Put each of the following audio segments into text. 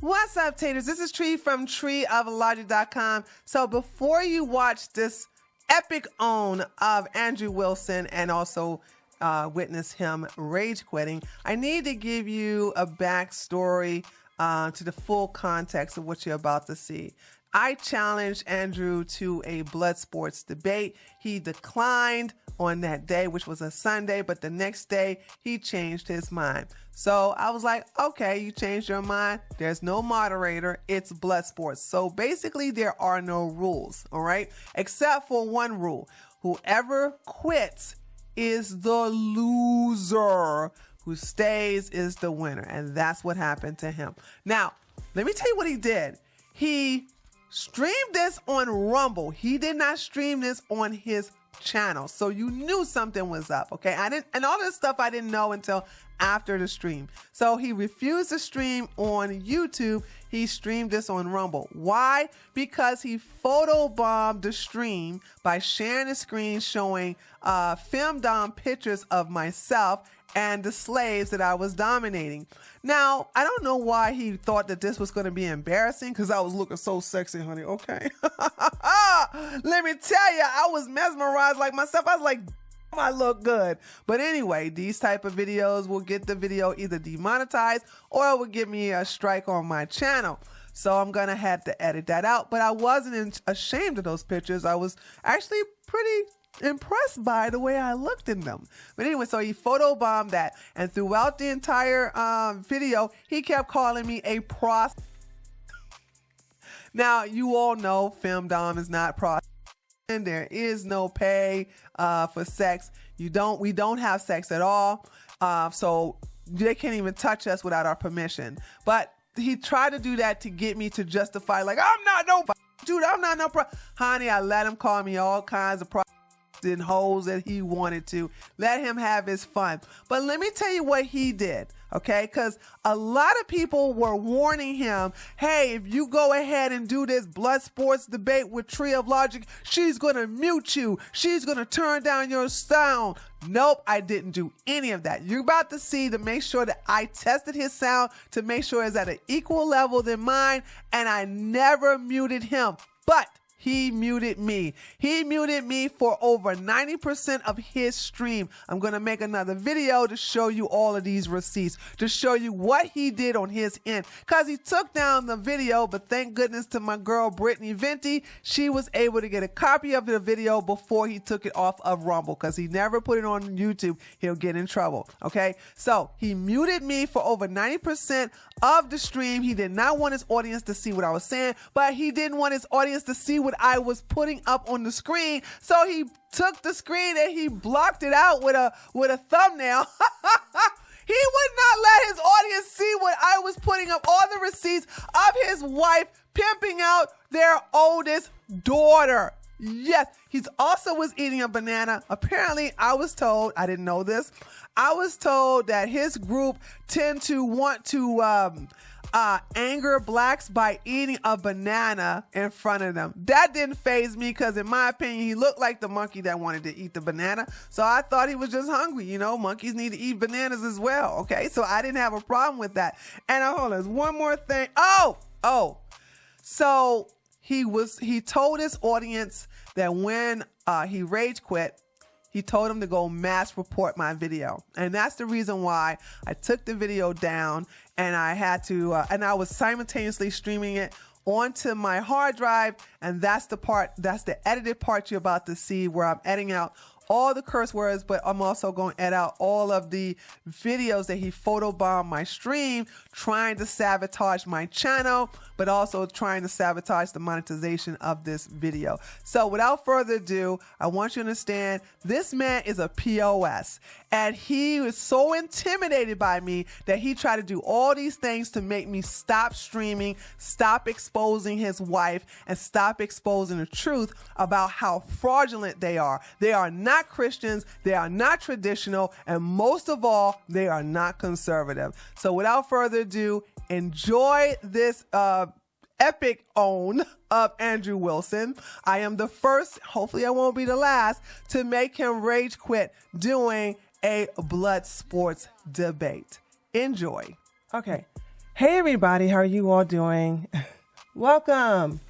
What's up, taters? This is Tree from treeoflogic.com. So before you watch this epic own of Andrew Wilson and also witness him rage quitting, I need to give you a backstory to the full context of what you're about to see. I challenged Andrew to a BloodSports debate. He declined on that day, which was a Sunday, but the next day he changed his mind. So I was like, okay, you changed your mind. There's no moderator. It's BloodSports. So basically there are no rules, all right? Except for one rule. Whoever quits is the loser. Who stays is the winner. And that's what happened to him. Now, let me tell you what he did. He streamed this on Rumble. He did not stream this on his channel. So you knew something was up, okay? And all this stuff I didn't know until after the stream. So he refused to stream on YouTube. He streamed this on Rumble. Why? Because he photobombed the stream by sharing a screen showing film-dom pictures of myself and the slaves that I was dominating. Now, I don't know why he thought that this was going to be embarrassing because I was looking so sexy, honey, okay? Let me tell you, I was mesmerized like myself. I was like, I look good. But anyway, these type of videos will get the video either demonetized or it will give me a strike on my channel. So I'm going to have to edit that out. But I wasn't ashamed of those pictures. I was actually pretty impressed by the way I looked in them. But anyway, so he photobombed that. And throughout the entire video, he kept calling me a prostitute. Now, you all know femdom is not prostitution. There is no pay for sex. We don't have sex at all. So they can't even touch us without our permission. But he tried to do that to get me to justify, like, I'm not no dude. I'm not no honey. I let him call me all kinds of and hoes that he wanted to. Let him have his fun. But let me tell you what he did, okay? Because a lot of people were warning him, hey, if you go ahead and do this BloodSports debate with Tree of Logic, she's going to mute you. She's going to turn down your sound. Nope, I didn't do any of that. You're about to see to make sure that I tested his sound to make sure it's at an equal level than mine, and I never muted him. But he muted me. He muted me for over 90% of his stream. I'm going to make another video to show you all of these receipts, to show you what he did on his end. Because he took down the video, but thank goodness to my girl, Brittany Venti, she was able to get a copy of the video before he took it off of Rumble. Because he never put it on YouTube, he'll get in trouble. Okay? So he muted me for over 90% of the stream. He did not want his audience to see what I was saying, but he didn't want his audience to see what I was putting up on the screen. So he took the screen and he blocked it out with a thumbnail. He would not let his audience see what I was putting up, all the receipts of his wife pimping out their oldest daughter. Yes, he also was eating a banana. Apparently, I was told, I didn't know this, I was told that his group tend to want to anger blacks by eating a banana in front of them. That didn't faze me because, in my opinion, he looked like the monkey that wanted to eat the banana. So I thought he was just hungry. You know, monkeys need to eat bananas as well. Okay, so I didn't have a problem with that. And hold on, there's one more thing. So he told his audience that when he rage quit, he told him to go mass report my video. And that's the reason why I took the video down, and I had to, and I was simultaneously streaming it onto my hard drive. And that's the edited part you're about to see, where I'm editing out all the curse words, but I'm also going to edit out all of the videos that he photobombed my stream, trying to sabotage my channel, but also trying to sabotage the monetization of this video. So without further ado, I want you to understand this man is a POS, and he was so intimidated by me that he tried to do all these things to make me stop streaming, stop exposing his wife, and stop exposing the truth about how fraudulent they are. They are not Christians, they are not traditional, and most of all, they are not conservative. So without further ado, enjoy this epic own of Andrew Wilson. I am the first, hopefully I won't be the last, to make him rage quit doing a BloodSports debate. Enjoy. Okay. Hey everybody, how are you all doing? Welcome.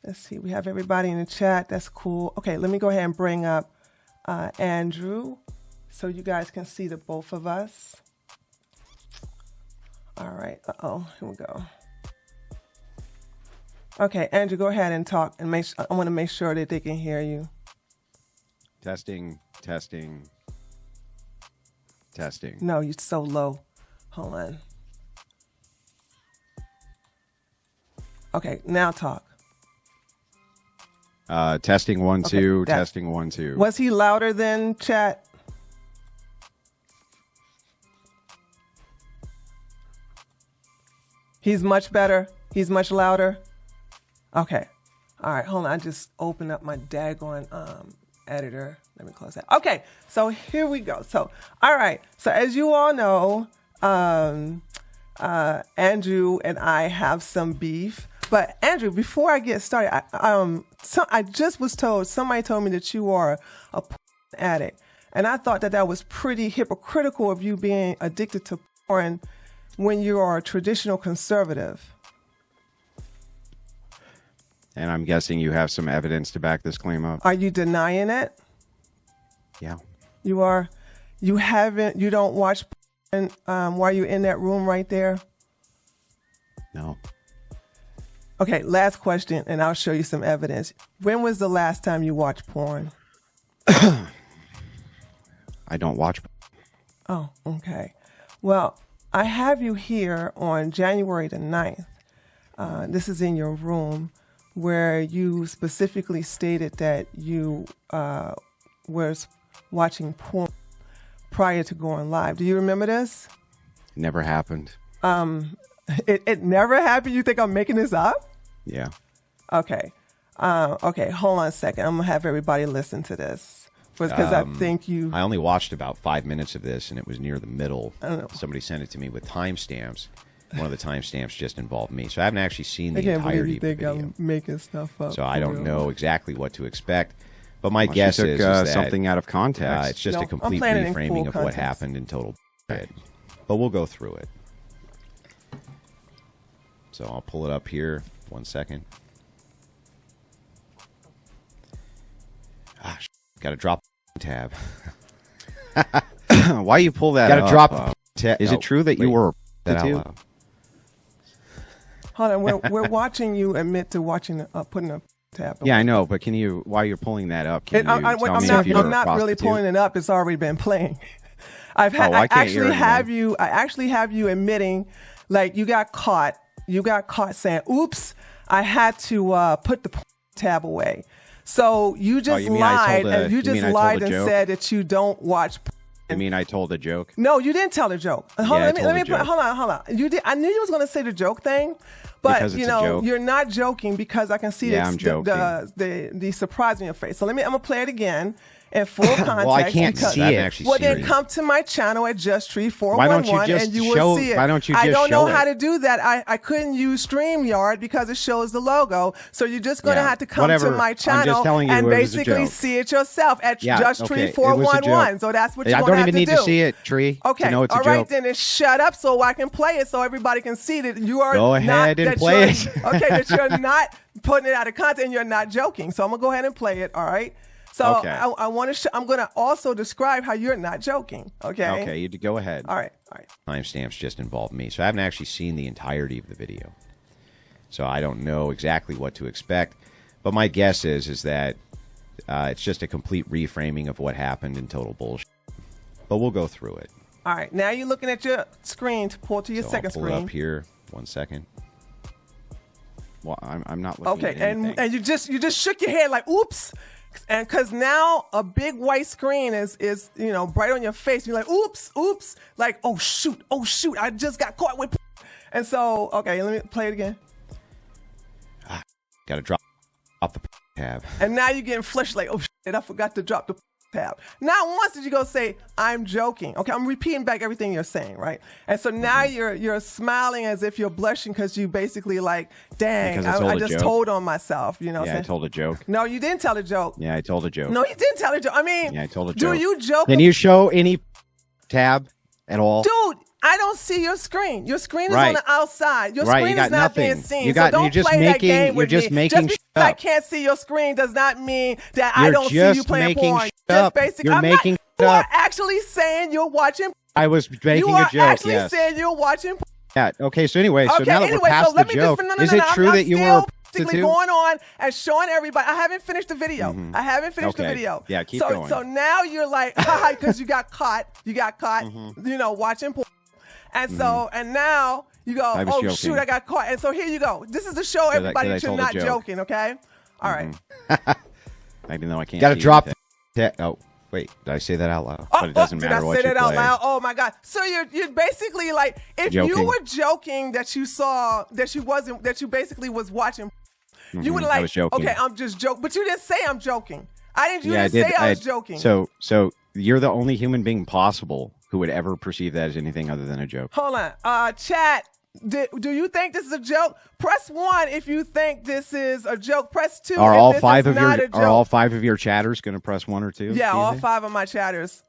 Let's see, we have everybody in the chat. That's cool. Okay, let me go ahead and bring up Andrew so you guys can see the both of us. All right, here we go. Okay, Andrew, go ahead and talk, and I want to make sure that they can hear you. Testing. No, you're so low. Hold on. Okay, now talk. Testing 1 2. Okay, Testing 1 2. Was he louder than chat? He's much better. He's much louder. Okay. All right. Hold on. I just opened up my daggone editor. Let me close that. Okay. So here we go. So, all right. So as you all know, Andrew and I have some beef. But Andrew, before I get started, I just was told, somebody told me that you are a porn addict. And I thought that was pretty hypocritical of you being addicted to porn when you are a traditional conservative. And I'm guessing you have some evidence to back this claim up. Are you denying it? Yeah. You are? You don't watch porn while you're in that room right there? No. Okay, last question, and I'll show you some evidence. When was the last time you watched porn? I don't watch. Oh, okay. Well, I have you here on January the 9th. This is in your room where you specifically stated that you was watching porn prior to going live. Do you remember this? Never happened. It never happened? You think I'm making this up? Yeah. Okay. Okay, hold on a second. I'm going to have everybody listen to this. Because I think I only watched about 5 minutes of this, and it was near the middle. Somebody sent it to me with timestamps. One of the timestamps just involved me. So I haven't actually seen the entirety of the video. I'm making stuff up. So I don't know exactly what to expect. But my guess is that something out of context. It's just a complete reframing of what happened in total. But we'll go through it. So I'll pull it up here. 1 second. Got to drop the tab. Why you pull that? Got to drop the tab. Is it true that you were that out loud? Hold on, we're watching you admit to watching putting a tab. Yeah, I know, but can you? While you're pulling that up, can you I'm tell me I'm not really pulling it up. It's already been playing. I actually have you admitting, like you got caught. You got caught saying, "Oops, I had to put the tab away." So you just lied, and you just lied and said that you don't watch. I mean, I told a joke. No, you didn't tell a joke. Hold on. Hold on. You did. I knew you was going to say the joke thing, but you know you're not joking because I can see the surprise in your face. So I'm gonna play it again in full context. Well, I can't see it. Well, then come to my channel at JustTree411 and you will see it. Why don't you just I don't know how it? to do that. I couldn't use StreamYard because it shows the logo. So you're just going to have to come to my channel and basically see it yourself at JustTree411. So that's what you're going to have to do. I don't even need to see it, Tree. Okay. To know it's all a right, joke. then it's shut up so I can play it so everybody can see that you are Go ahead and play it. Okay, that you're not putting it out of context and you're not joking. So I'm going to go ahead and play it. All right. So okay. I want to. I'm going to also describe how you're not joking. Okay. Okay, you go ahead. All right. Timestamps just involved me, so I haven't actually seen the entirety of the video. So I don't know exactly what to expect. But my guess is that it's just a complete reframing of what happened in total bullshit. But we'll go through it. All right. Now you're looking at your screen to pull to your second I'll pull screen. It up here. 1 second. Well, I'm not looking at anything. and you just shook your head like, oops. And because now a big white screen is bright on your face. You're like, oops, like, oh shoot, I just got caught with. And so, okay, let me play it again. Got to drop the tab. And now you're getting flushed like, oh shit, I forgot to drop the tab. Not once did you go say, I'm joking. Okay, I'm repeating back everything you're saying, right? And so now you're smiling as if you're blushing because you basically like, dang, I just told on myself. You know? Yeah, I told a joke. No, you didn't tell a joke. Yeah, I told a joke. No, you didn't tell a joke. I mean, yeah, I told a joke. Do you joke? Can you show any tab at all? Dude, I don't see your screen. Your screen is Right. on the outside. Your Right, screen you got is not nothing. being seen. You got- so don't you're just play that making- game you're with just me. making Just shit because I up. can't see your screen does not mean that I You're don't see you just playing making porn. shit Just up. basically, You're I'm making not, shit you are up. actually saying you're watching. I was making You are a joke. actually Yes. saying you're watching. Yeah. Okay. So anyway, so Okay, now that anyway, we're past so let the me joke, just, is it true I'm that you were still a basically prostitute? going on and showing everybody. I haven't finished the video. I haven't finished the Okay. video. Yeah, keep so, going. So now you're like, haha, because you got caught. You got caught, you know, watching porn. And so, and now you go, I was oh, joking. shoot, I got caught. And so here you go. This is to show everybody I that you're told a not joke. joking, okay? All right. Even though I can't. Got to see drop. anything. Oh, wait. Did I say that out loud? But it doesn't did matter I what say you that out play. loud? Oh my God! So you're basically like, if you Joking. were joking that you saw that you wasn't, that you basically was watching, you would I like, was joking. okay, I'm just joking, but you didn't say I'm joking. I didn't. You Yeah, I didn't did. say I was joking. So you're the only human being possible who would ever perceive that as anything other than a joke. Hold on, chat. Do you think this is a joke? Press 1 if you think this is a joke. Press 2 Are if all this five is of not your a joke. Are all 5 of your chatters going to press 1 or 2? Yeah, do you all think? 5 of my chatters.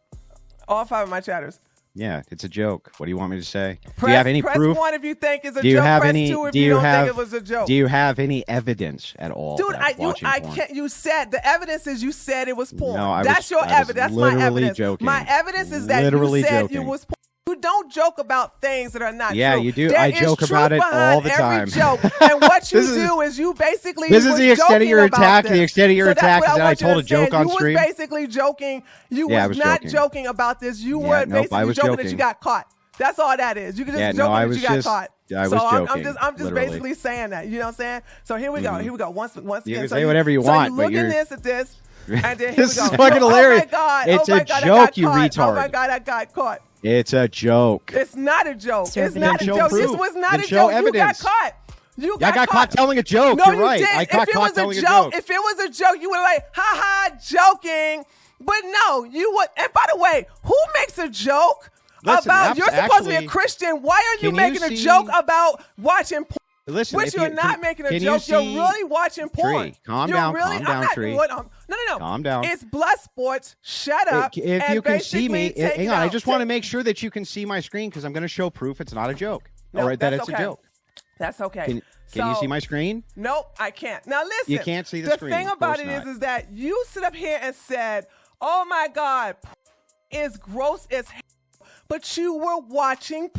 All 5 of my chatters. Yeah, it's a joke. What do you want me to say? Press, do you have any press proof? 1 if you think it's a Do you joke. have Press any? 2 if Do you you don't have? think it was a joke. Do you have any evidence at all? Dude, that I'm watching I porn? can't. You said the evidence is you said it was porn. No, That's your evidence. That's my literally evidence. joking. My evidence is that Literally you said joking. you was porn. You don't joke about things that are not Yeah, true. you do. There I is joke truth about it behind all the every time. joke. And what you This is- do is you basically This is was the extent of joking your about attack. this. The extent of your So that's attack what is that I want you told to a joke understand. on stream. You was basically joking. You Yeah, I was was not joking. joking about this. You Yeah, were nope, basically I was joking that joking. you got caught. That's all that is. You can just Yeah, joke no, I that was you got just- caught. I was so I'm joking, just literally. basically saying that. You know what I'm saying? So here we go. Here we go. Once You again. can so say whatever you so want, you but look you're- at this, and then here This we go. is fucking hilarious. Oh my God. It's oh my a God, I joke, got you caught. Oh retard. my God, I got caught. It's a joke. It's not a joke. Sir, It's then not a show joke. This proof. was not Then a show joke. You got evidence. caught. You I got caught telling a joke. No, You're you right. didn't. I got if it caught was telling a a joke, joke. if it was a joke, you were like, ha ha, joking. But no, you would. And by the way, who makes a joke Listen, about? You're supposed to be a actually, Christian. Why are you can you making a see- joke about watching porn? Listen, Which if you're you- not can- making a can you joke. You're see- really watching porn. Tree, calm You're down, really, calm down, I'm not, Tree. No. Calm down. It's BloodSports. Shut up. If and you can see me, basically take hang it on. I out. just want to make sure that you can see my screen because I'm going to show proof it's not a joke. No, All right, that that's it's okay. a joke. That's okay. Can you So- see my screen? Nope, I can't. Now listen. You can't see the screen. The thing Of about course it not. is that you sit up here and said, "Oh my God, is gross as hell," but you were watching.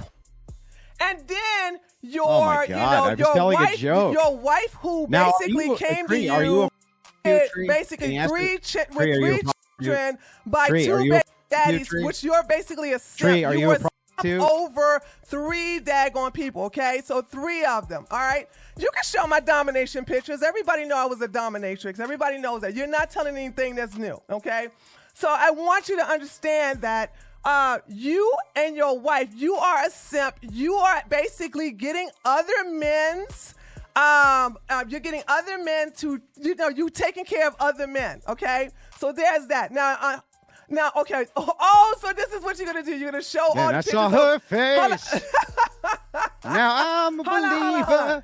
And then your, Oh my God, I was your telling a wife, joke. your wife who Now, are basically you- came Tree, to are you a with Tree? basically Can you ask three her- with Tree, are you a three children by Tree, are two you a baby daddies, Tree? which you're basically a simp. Tree, are you a were prostitute? over 3 daggone people, okay? So 3 of them, all right? You can show my domination pictures. Everybody know I was a dominatrix. Everybody knows that. You're not telling anything that's new, okay? So I want you to understand that you and your wife, you are a simp. You are basically getting other men's, you're getting other men to, you taking care of other men, okay? So there's that. Now, okay. Oh, so this is what you're gonna do. You're gonna show all the And I pictures. saw her face. Now I'm a Hold on, believer.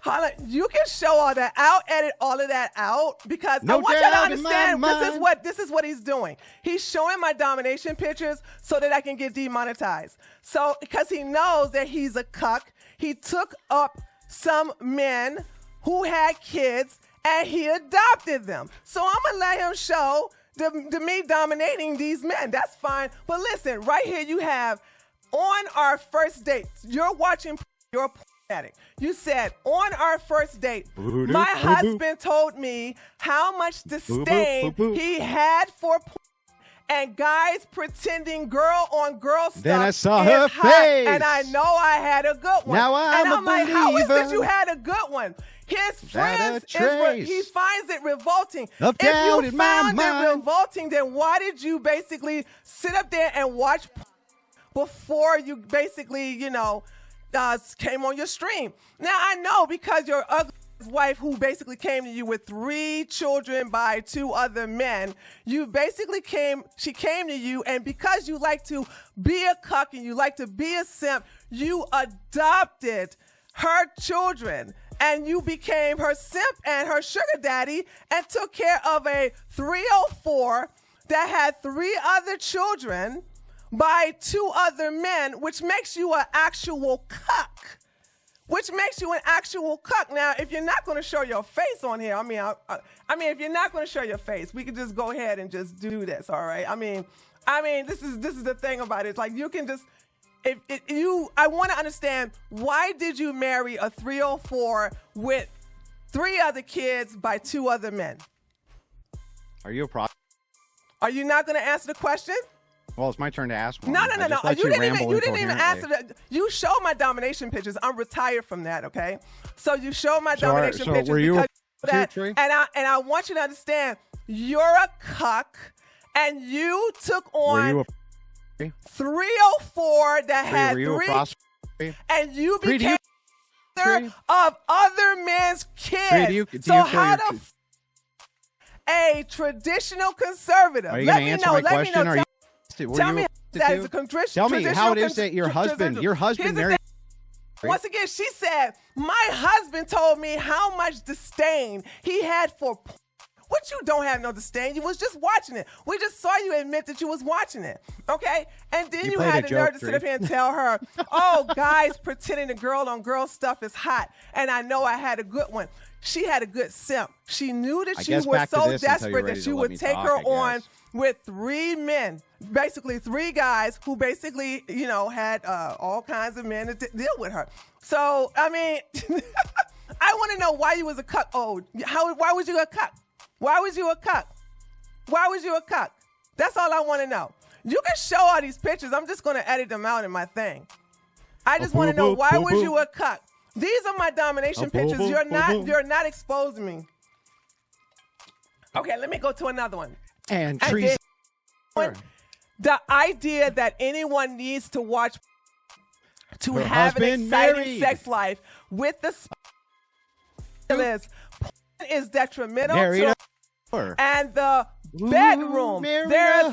Hold on. You can show all that. I'll edit all of that out because I No want you to doubt in my understand mind. this is what he's doing. He's showing my domination pictures so that I can get demonetized. So because he knows that he's a cuck, he took up some men who had kids and he adopted them. So I'm gonna let him show the me dominating these men. That's fine. But listen, right here you have on our first date. You're watching your addict. You said on our first date, my husband told me how much disdain he had for and guys pretending girl on girl stuff. Then I saw is her hot, face. and I know I had a good one. Now I'm and a I'm like, how is believer. that you had a good one? His friends, trace he finds it revolting. of If doubt you in my found it mind. revolting, then why did you basically sit up there and watch before you basically, came on your stream? Now, I know because your ugly wife who basically came to you with 3 children by 2 other men, she came to you, and because you like to be a cuck and you like to be a simp, you adopted her children and you became her simp and her sugar daddy and took care of a 304 that had 3 other children by 2 other men, which makes you an actual cuck. Which makes you an actual cuck. Now, if you're not going to show your face on here, I mean, if you're not going to show your face, we can just go ahead and just do this, all right? I mean, this is the thing about it. It's like you can just, I want to understand, why did you marry a 304 with 3 other kids by 2 other men? Are you a pro? Are you not going to answer the question? Well, it's my turn to ask one. No. You didn't even answer that. You showed my domination pictures. I'm retired from that, okay? So you showed my domination pictures were you because that, and I want you to understand, you're a cuck, and you took on 304 that had 3, and you became of other men's kids. So how the a traditional conservative? Let me know. Tell me that is a traditional. Tell me how it is that your husband married. Once again, she said, my husband told me how much disdain he had for. What, you don't have no disdain? You was just watching it. We just saw you admit that you was watching it, okay? And then you had the nerve to sit up here and tell her, oh, guys pretending the girl on girl stuff is hot, and I know I had a good one. She had a good simp. She knew that you were so desperate that you would take her on with 3 men, basically 3 guys who basically, had all kinds of men to deal with her. So, I mean, I want to know why you was a cuck. Oh, why was you a cuck? Why was you a cuck? Why was you a cuck? That's all I want to know. You can show all these pictures. I'm just going to edit them out in my thing. I just want to know, why was you a cuck? These are my domination pictures. You're not exposing me. Okay, let me go to another one. And treason. The idea that anyone needs to watch to have an exciting sex life with the is detrimental to and the bedroom. There's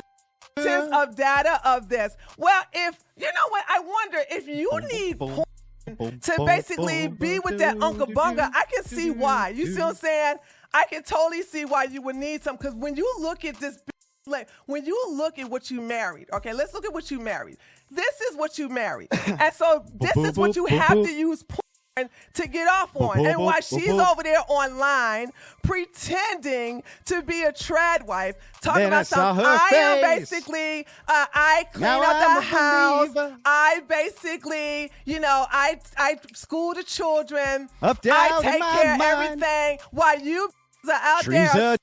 tons of data of this. Well, if you know what, I wonder if you need porn to basically be with that Uncle Bunga. I can see why. You see what I'm saying? I can totally see why you would need some, because when you look at this, like when you look at what you married, okay, let's look at what you married. This is what you married. And so this is what you have to use porn to get off on. And while she's over there online pretending to be a trad wife, talking about something, I am basically, I clean out the house. I basically, I school the children. Up, down, I take care of everything while you are out there.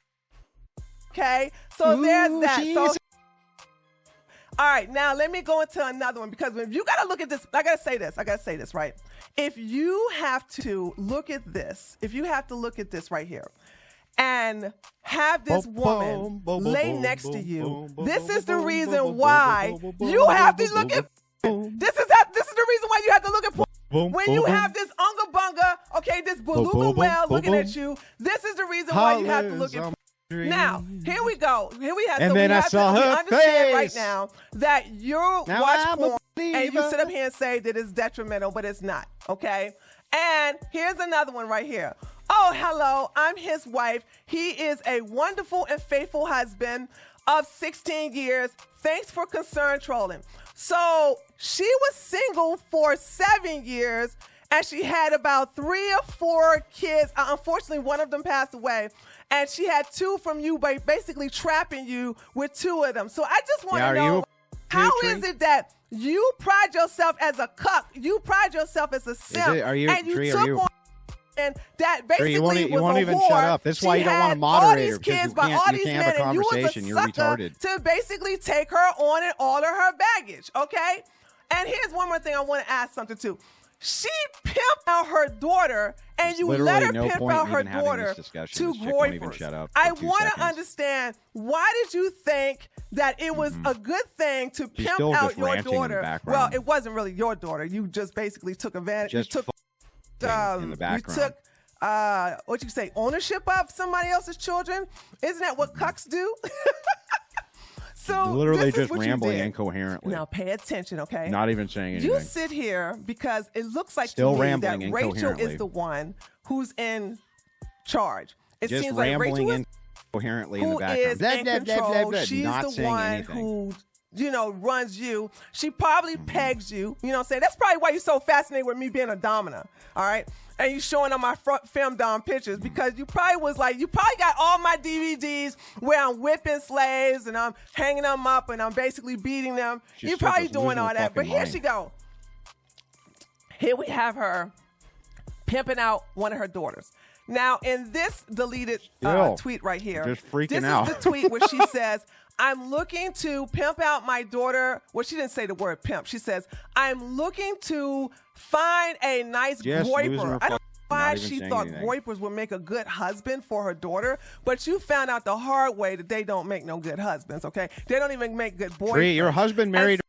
Okay, so there's that. So, all right, now let me go into another one, because if you got to look at this, I got to say this, right? If you have to look at this, right here, and have this woman lay next to you, this is the reason why you have to look at. This is the reason why you have to look at. When you have this unga bunga, okay, this beluga whale looking at you, this is the reason why you have to look at. Now, here we go. Here we have. And so then we I have saw to her understand face. right now that you watch porn and you sit up here and say that it's detrimental, but it's not. Okay. And here's another one right here. Oh, hello. I'm his wife. He is a wonderful and faithful husband of 16 years. Thanks for concern trolling. So she was single for 7 years, and she had about 3 or 4 kids. Unfortunately, one of them passed away. And she had 2 from you by basically trapping you with 2 of them. So I just want to know, how is it that you pride yourself as a cuck, you pride yourself as a simp, and you took on and that basically you won't even whore. Shut up. That's why you don't want a moderator, because you can't have a conversation. You're retarded. To basically take her on and all of her baggage, okay? And here's one more thing I want to ask something too. She pimped out her daughter, and you let her pimp out her daughter to Groypers. I want to understand, why did you think that it was a good thing to pimp out your daughter? Well, it wasn't really your daughter. You just basically took advantage. You took what you say, ownership of somebody else's children. Isn't that what cucks do? So literally just rambling incoherently. Now pay attention, okay? Not even saying anything. You sit here because it looks like still to me rambling that Rachel is the one who's in charge. It just seems like Rachel is incoherently who in the background. is in control. She's Not the saying one anything. who runs you. She probably pegs you. You know what I'm saying? That's probably why you're so fascinated with me being a domina. All right. And you showing on my front FemDom pictures because you probably got all my DVDs where I'm whipping slaves and I'm hanging them up and I'm basically beating them. You're probably doing all that. But here she go. Here we have her pimping out one of her daughters. Now, in this deleted tweet right here, just freaking out. This is the tweet where she says, I'm looking to pimp out my daughter. Well, she didn't say the word pimp. She says, I'm looking to find a nice groiper. I don't know why she thought groipers would make a good husband for her daughter, but you found out the hard way that they don't make no good husbands, okay? They don't even make good boyfriends. Tree, your husband married.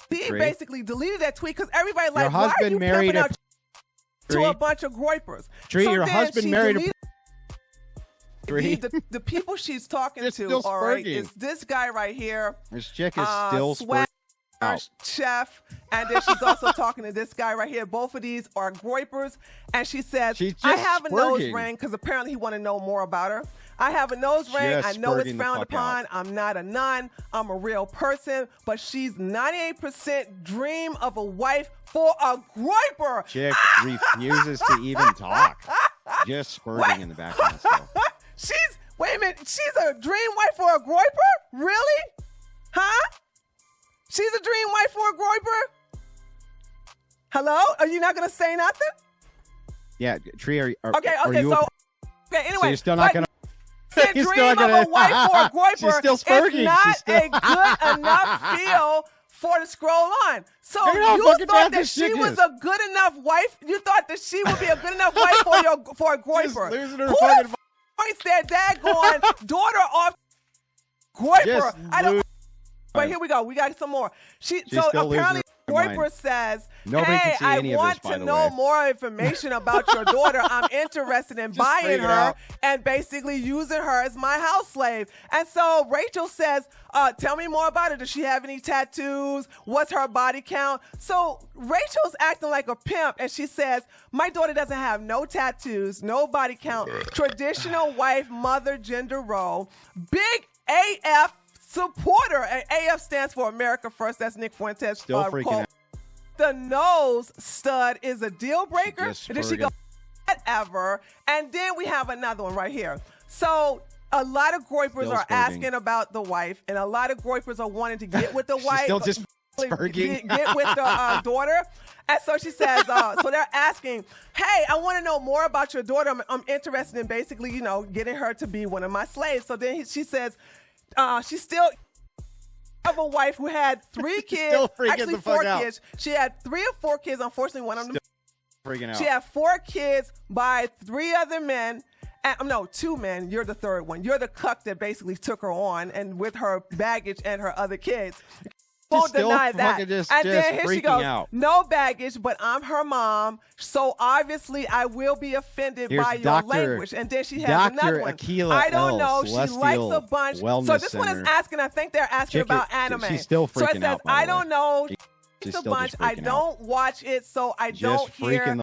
He basically deleted that tweet because everybody like, why are you pimping out to a bunch of groipers? Tree, your husband married the people she's talking to, all right, is this guy right here. This chick is still swag chef, and then she's also talking to this guy right here. Both of these are groipers, and she says, I have a nose ring because apparently he want to know more about her. I have a nose ring. I know it's frowned upon. I'm not a nun. I'm a real person, but she's 98% dream of a wife for a groiper. Chick refuses to even talk. Just spurting in the background still. Wait a minute, she's a dream wife for a groiper? Really? Huh? She's a dream wife for a groiper? Hello? Are you not going to say nothing? Yeah, Tree, Okay, anyway. So you're still not going to. Dream of a wife for a groiper. She's still spurting. It's not a good enough feel for to scroll on. So you thought that she was a good enough wife? You thought that she would be a good enough wife for a groiper? Who points their daggone daughter off groiper? I don't. But here we go. We got some more. So apparently, groiper says, "Hey, I want to know more information about your daughter. I'm interested in buying her and basically using her as my house slave." And so Rachel says, "Tell me more about her. Does she have any tattoos? What's her body count?" So Rachel's acting like a pimp, and she says, "My daughter doesn't have no tattoos, no body count, traditional wife, mother, gender role, big AF supporter." And AF stands for America First. That's Nick Fuentes. Still freaking out. The nose stud is a deal breaker. And then she goes, whatever. And then we have another one right here. So a lot of groipers are asking about the wife, and a lot of groipers are wanting to get with the wife. Still just get with the daughter. And so she says, so they're asking, hey, I want to know more about your daughter. I'm interested in basically, getting her to be one of my slaves. So then she says, she still have a wife who had 3 kids, actually 4 kids. She had 3 or 4 kids. Unfortunately, one of them freaking out. She had 4 kids by 3 other men. No, 2 men. You're the third one. You're the cuck that basically took her on, and with her baggage and her other kids. Won't deny that. And then here she goes, no baggage, but I'm her mom, so obviously I will be offended by your language. And then she has another one. I don't know. She likes a bunch. So this one is asking, I think they're asking about anime. She's still freaking out. So it says, I don't know. She's a bunch. I don't watch it, so I don't hear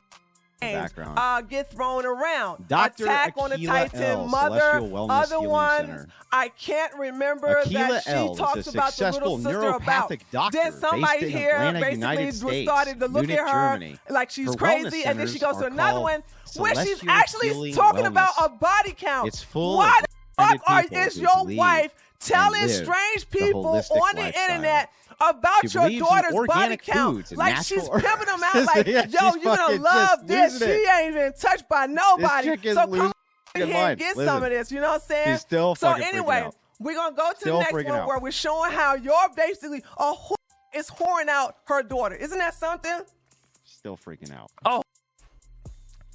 get thrown around. Dr. Attack on the Titan, Mother, other ones. Center. I can't remember that she talks about the little sister about. Then somebody here basically started to look at her like she's crazy, and then she goes to another one where she's actually talking about a body count. It's full. Why the fuck is your wife telling strange people on the internet about your daughter's body count? Like she's pimping them out like, yo, you're going to love this. She ain't even touched by nobody. So come here and get some of this. You know what I'm saying? She's still so anyway, we're going to go to the next one where we're showing how you're basically a whore is whoring out her daughter. Isn't that something? Still freaking out. Oh.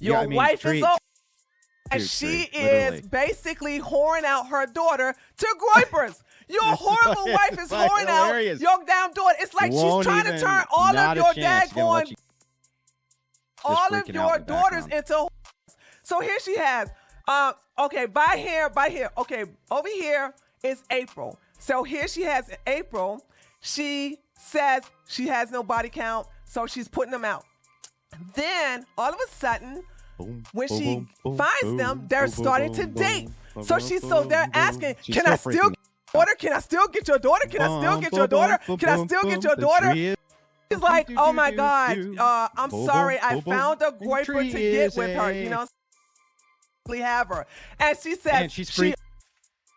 Your wife is a and she is basically whoring out her daughter to groipers. Your horrible wife is whoring out your damn daughter. It's like she's trying to turn all of your daggone, all of your daughters into whores. So here she has, okay, by here. Okay, over here is April. So here she has April. She says she has no body count, so she's putting them out. Then all of a sudden, when she finds them, they're starting to date. So they're asking, can I still daughter? Can I still get your daughter? Can I still get your daughter? Can I still get your daughter? He's like, oh my God, I'm sorry, I found a boyfriend to get with her, you know, have her. And she said she's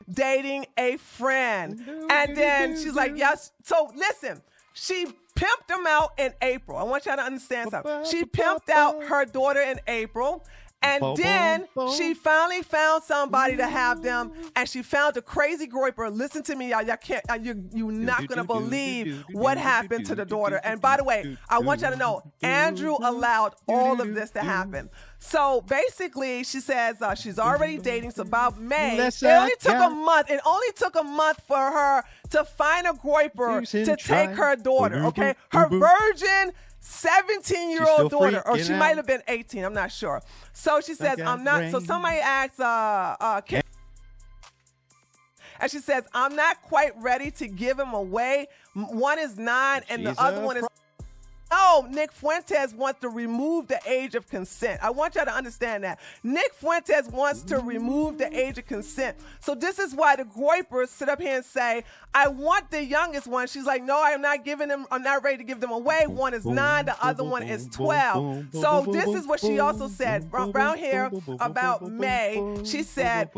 dating a friend. And then she's like, yes. So listen, she pimped him out in April. I want y'all to understand something. She pimped out her daughter in April. And then she finally found somebody to have them, and she found a crazy groiper. Listen to me, y'all. Y'all can't. You're not gonna believe what happened to the daughter. And by the way, I want y'all to know, Andrew allowed all of this to happen. So basically, she says she's already dating. So about May, it only took a month. It only took a month for her to find a groiper to take her daughter. Okay, her virgin 17-year-old daughter, or she might have been 18, I'm not sure. So she says, I'm not, so somebody asks, and she says, I'm not quite ready to give him away. One is 9 and the other one is... No, Nick Fuentes wants to remove the age of consent. I want y'all to understand that. Nick Fuentes wants to remove the age of consent. So this is why the groipers sit up here and say, I want the youngest one. She's like, no, I'm not giving them, I'm not ready to give them away. One is 9, the other one is 12. So this is what she also said around here about May. She said,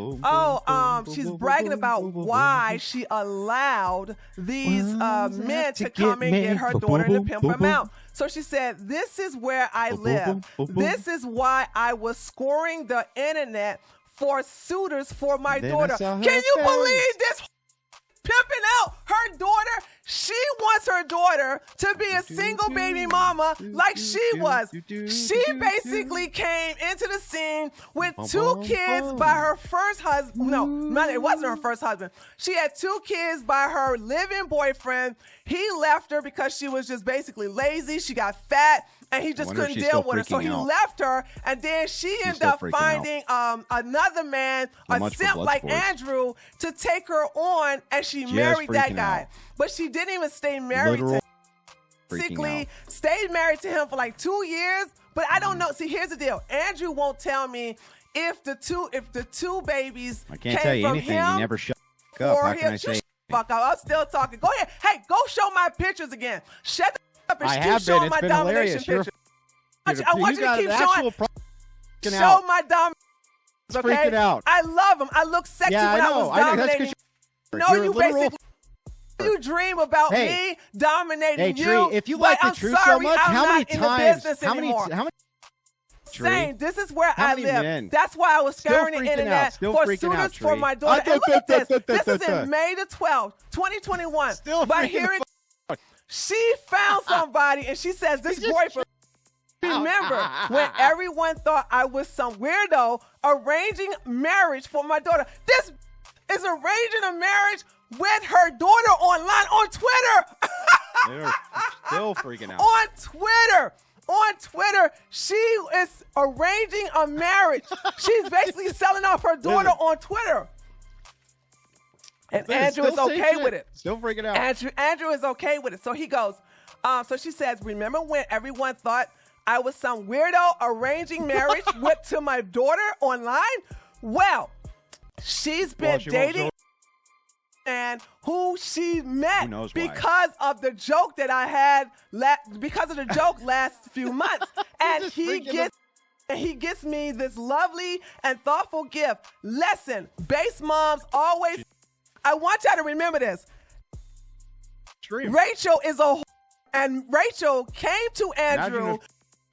she's bragging about why she allowed these men to come and get her daughter and to pimp them out. So she said, this is where I live. This is why I was scoring the internet for suitors for my daughter. Can you believe this? Pimping out her daughter. She wants her daughter to be a single baby mama like she was. She basically came into the scene with 2 kids by her first husband. No, it wasn't her first husband. She had 2 kids by her living boyfriend. He left her because she was just basically lazy. She got fat. And he just couldn't deal with her. So he left her, and then she ended up finding another man, a simp like Andrew, to take her on, and she married that guy. But she didn't even stay married to him. Basically, stayed married to him for like 2 years. But I don't know. See, here's the deal. Andrew won't tell me if the two babies I can't tell you anything. You never shut up. How can I say? Fuck up. I'm still talking. Go ahead. Hey, go show my pictures again. Shut the up and keep showing my domination pictures. I want you to keep showing. Show my domination. Okay? Out. I love them. I look sexy when I was dominating. No, you basically you dream about me dominating you. If you like the truth so much, how many times? How many? Saying this is where I live. That's why I was scouring the internet for suitors for my daughter. And look at this. This is in May the 12th, 2021. But here she found somebody, and she says this boyfriend. Remember when everyone thought I was some weirdo arranging marriage for my daughter? This is arranging a marriage with her daughter online on Twitter. They're still freaking out. On Twitter, she is arranging a marriage. She's basically selling off her daughter on Twitter. And Andrew is okay with it. Still freaking out. Andrew is okay with it. So he goes, so she says, remember when everyone thought I was some weirdo arranging marriage to my daughter online? Well, she's been dating a man who she met because of the joke that I had, because of the joke last few months. And he gets me this lovely and thoughtful gift. Lesson, base moms always, I want y'all to remember this. Rachel is a whore, and Rachel came to Andrew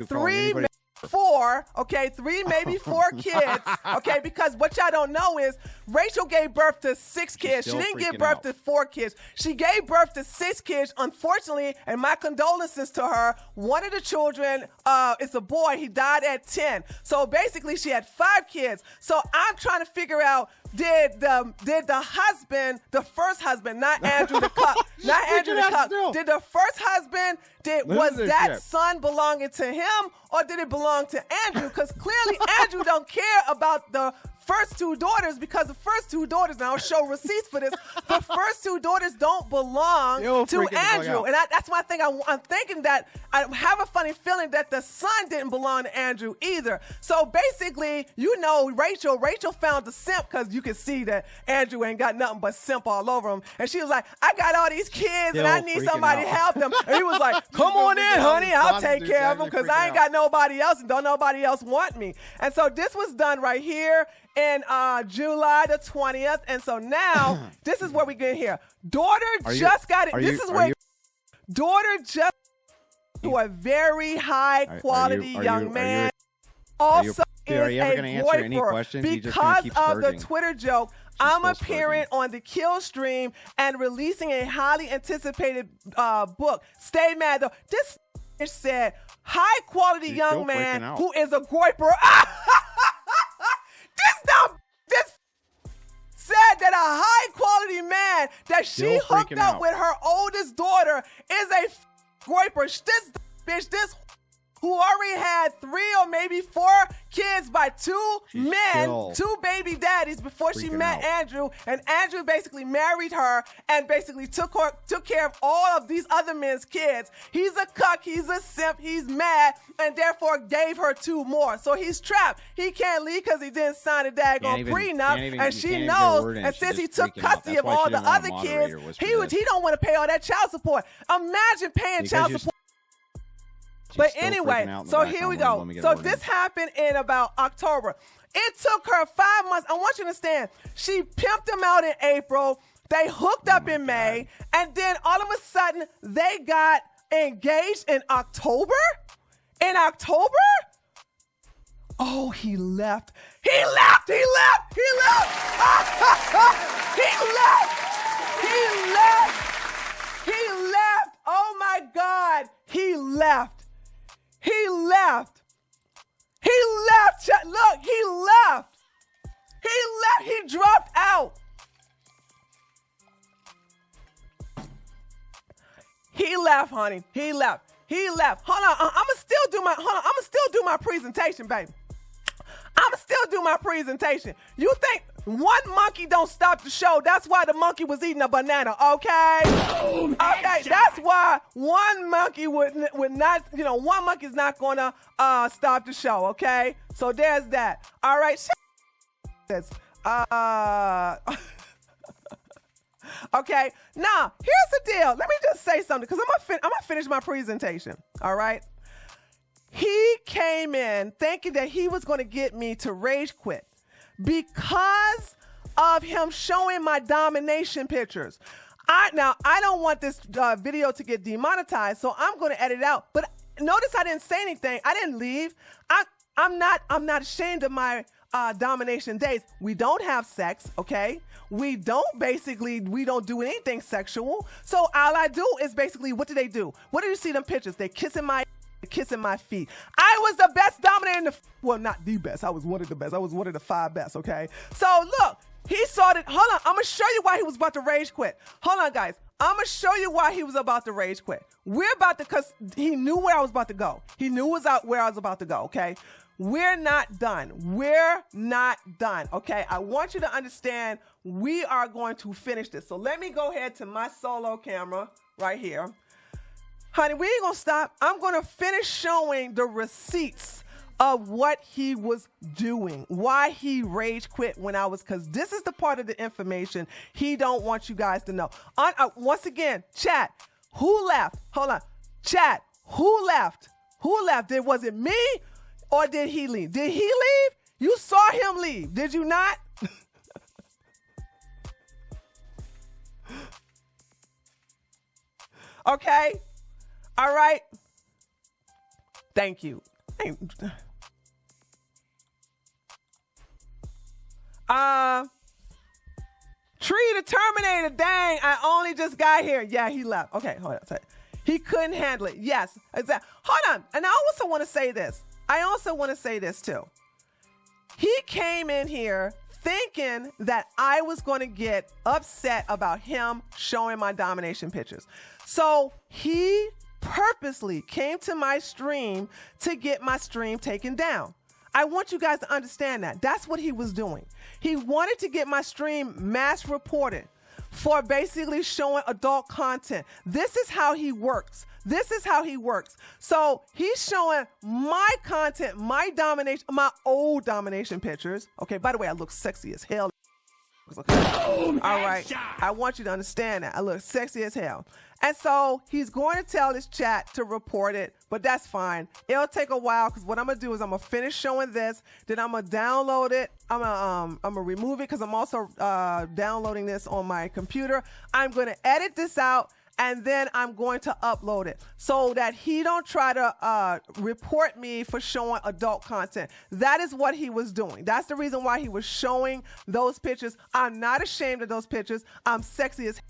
3, maybe 4, okay, 3, maybe 4 kids, okay, because what y'all don't know is Rachel gave birth to 6 kids. She didn't give birth to 4 kids. She gave birth to 6 kids, unfortunately, and my condolences to her. One of the children is a boy. He died at 10. So basically, she had 5 kids. So I'm trying to figure out, did the husband, the first husband, not Andrew the Cup, not Andrew the Cup, did the first husband, was that son belonging to him, or did it belong belong to Andrew because clearly Andrew don't care about the first two daughters because the first two daughters, and I'll show receipts for this, the first two daughters don't belong to Andrew. And that's my thing. I'm thinking that I have a funny feeling that the son didn't belong to Andrew either. So basically, Rachel found the simp because you can see that Andrew ain't got nothing but simp all over him. And she was like, I got all these kids and I need somebody to help them. And he was like, come on in, honey. I'll take care of them because I ain't got nobody else and don't nobody else want me. And so this was done right here in July the 20th. And so now, this is where we get here. Daughter just got it. This is where daughter just to a very high quality young man. Also are you ever going to answer any questions? Because of the Twitter joke, I'm appearing on the Kill stream and releasing a highly anticipated book. Stay mad though. This said high quality young man who is a groiper. This said that a high quality man that she hooked up with her oldest daughter is a groiper. This bitch, this who already had 3 or maybe 4 kids by 2 men, 2 baby daddies before she met Andrew, and Andrew basically married her and basically took care of all of these other men's kids. He's a cuck, he's a simp, he's mad, and therefore gave her 2 more. So he's trapped. He can't leave because he didn't sign a daggone prenup, and she knows. And since he took custody of all the other kids, he don't want to pay all that child support. Imagine paying child support. But anyway, so here we go. So this happened in about October. It took her 5 months. I want you to understand. She pimped him out in April. They hooked up in May. And then all of a sudden, they got engaged in October? In October? Oh, he left. He left. He left. He left. He left. He left. He left. Oh, my God. He left. He left. He left. Look, he left. He left. He dropped out. He left, honey. He left. He left. Hold on. I'ma still do my presentation, baby. I'ma still do my presentation. You think one monkey don't stop the show? That's why the monkey was eating a banana, okay? Okay, that's why one monkey would not, one monkey's not gonna stop the show, okay? So there's that. All right, okay, now here's the deal. Let me just say something because I'm gonna finish my presentation. All right. He came in thinking that he was going to get me to rage quit because of him showing my domination pictures. I don't want this video to get demonetized, so I'm going to edit it out. But notice I didn't say anything. I didn't leave. I'm not ashamed of my domination days. We don't have sex, okay? We don't do anything sexual. So all I do is basically, what do they do? What do you see them pictures? They kissing my feet. I was the best dominator well, not the best. I was one of the best. I was one of the 5 best, okay? So look, he saw it. Hold on. I'm going to show you why he was about to rage quit. Hold on, guys. I'm going to show you why he was about to rage quit. Because he knew where I was about to go. He knew where I was about to go, okay? We're not done. We're not done, okay? I want you to understand we are going to finish this. So let me go ahead to my solo camera right here. Honey, we ain't gonna stop. I'm gonna finish showing the receipts of what he was doing, why he rage quit because this is the part of the information he don't want you guys to know. Once again, chat, who left? Hold on. Chat, who left? Who left? Was it me or did he leave? Did he leave? You saw him leave, did you not? Okay. All right. Thank you. Tree the Terminator. Dang, I only just got here. Yeah, he left. Okay, hold on. He couldn't handle it. Yes, exactly. Hold on. And I also want to say this. Too. He came in here thinking that I was going to get upset about him showing my domination pictures. So he purposely came to my stream to get my stream taken down. I want you guys to understand that. That's what he was doing. He wanted to get my stream mass reported for basically showing adult content. This is how he works. This is how he works. So he's showing my content, my domination, my old domination pictures. Okay, by the way, I look sexy as hell. Okay. All right. I want you to understand that. I look sexy as hell. And so he's going to tell his chat to report it, but that's fine. It'll take a while because what I'm going to do is I'm going to finish showing this. Then I'm going to download it. I'm going to remove it because I'm also downloading this on my computer. I'm going to edit this out. And then I'm going to upload it so that he don't try to report me for showing adult content. That is what he was doing. That's the reason why he was showing those pictures. I'm not ashamed of those pictures. I'm sexy as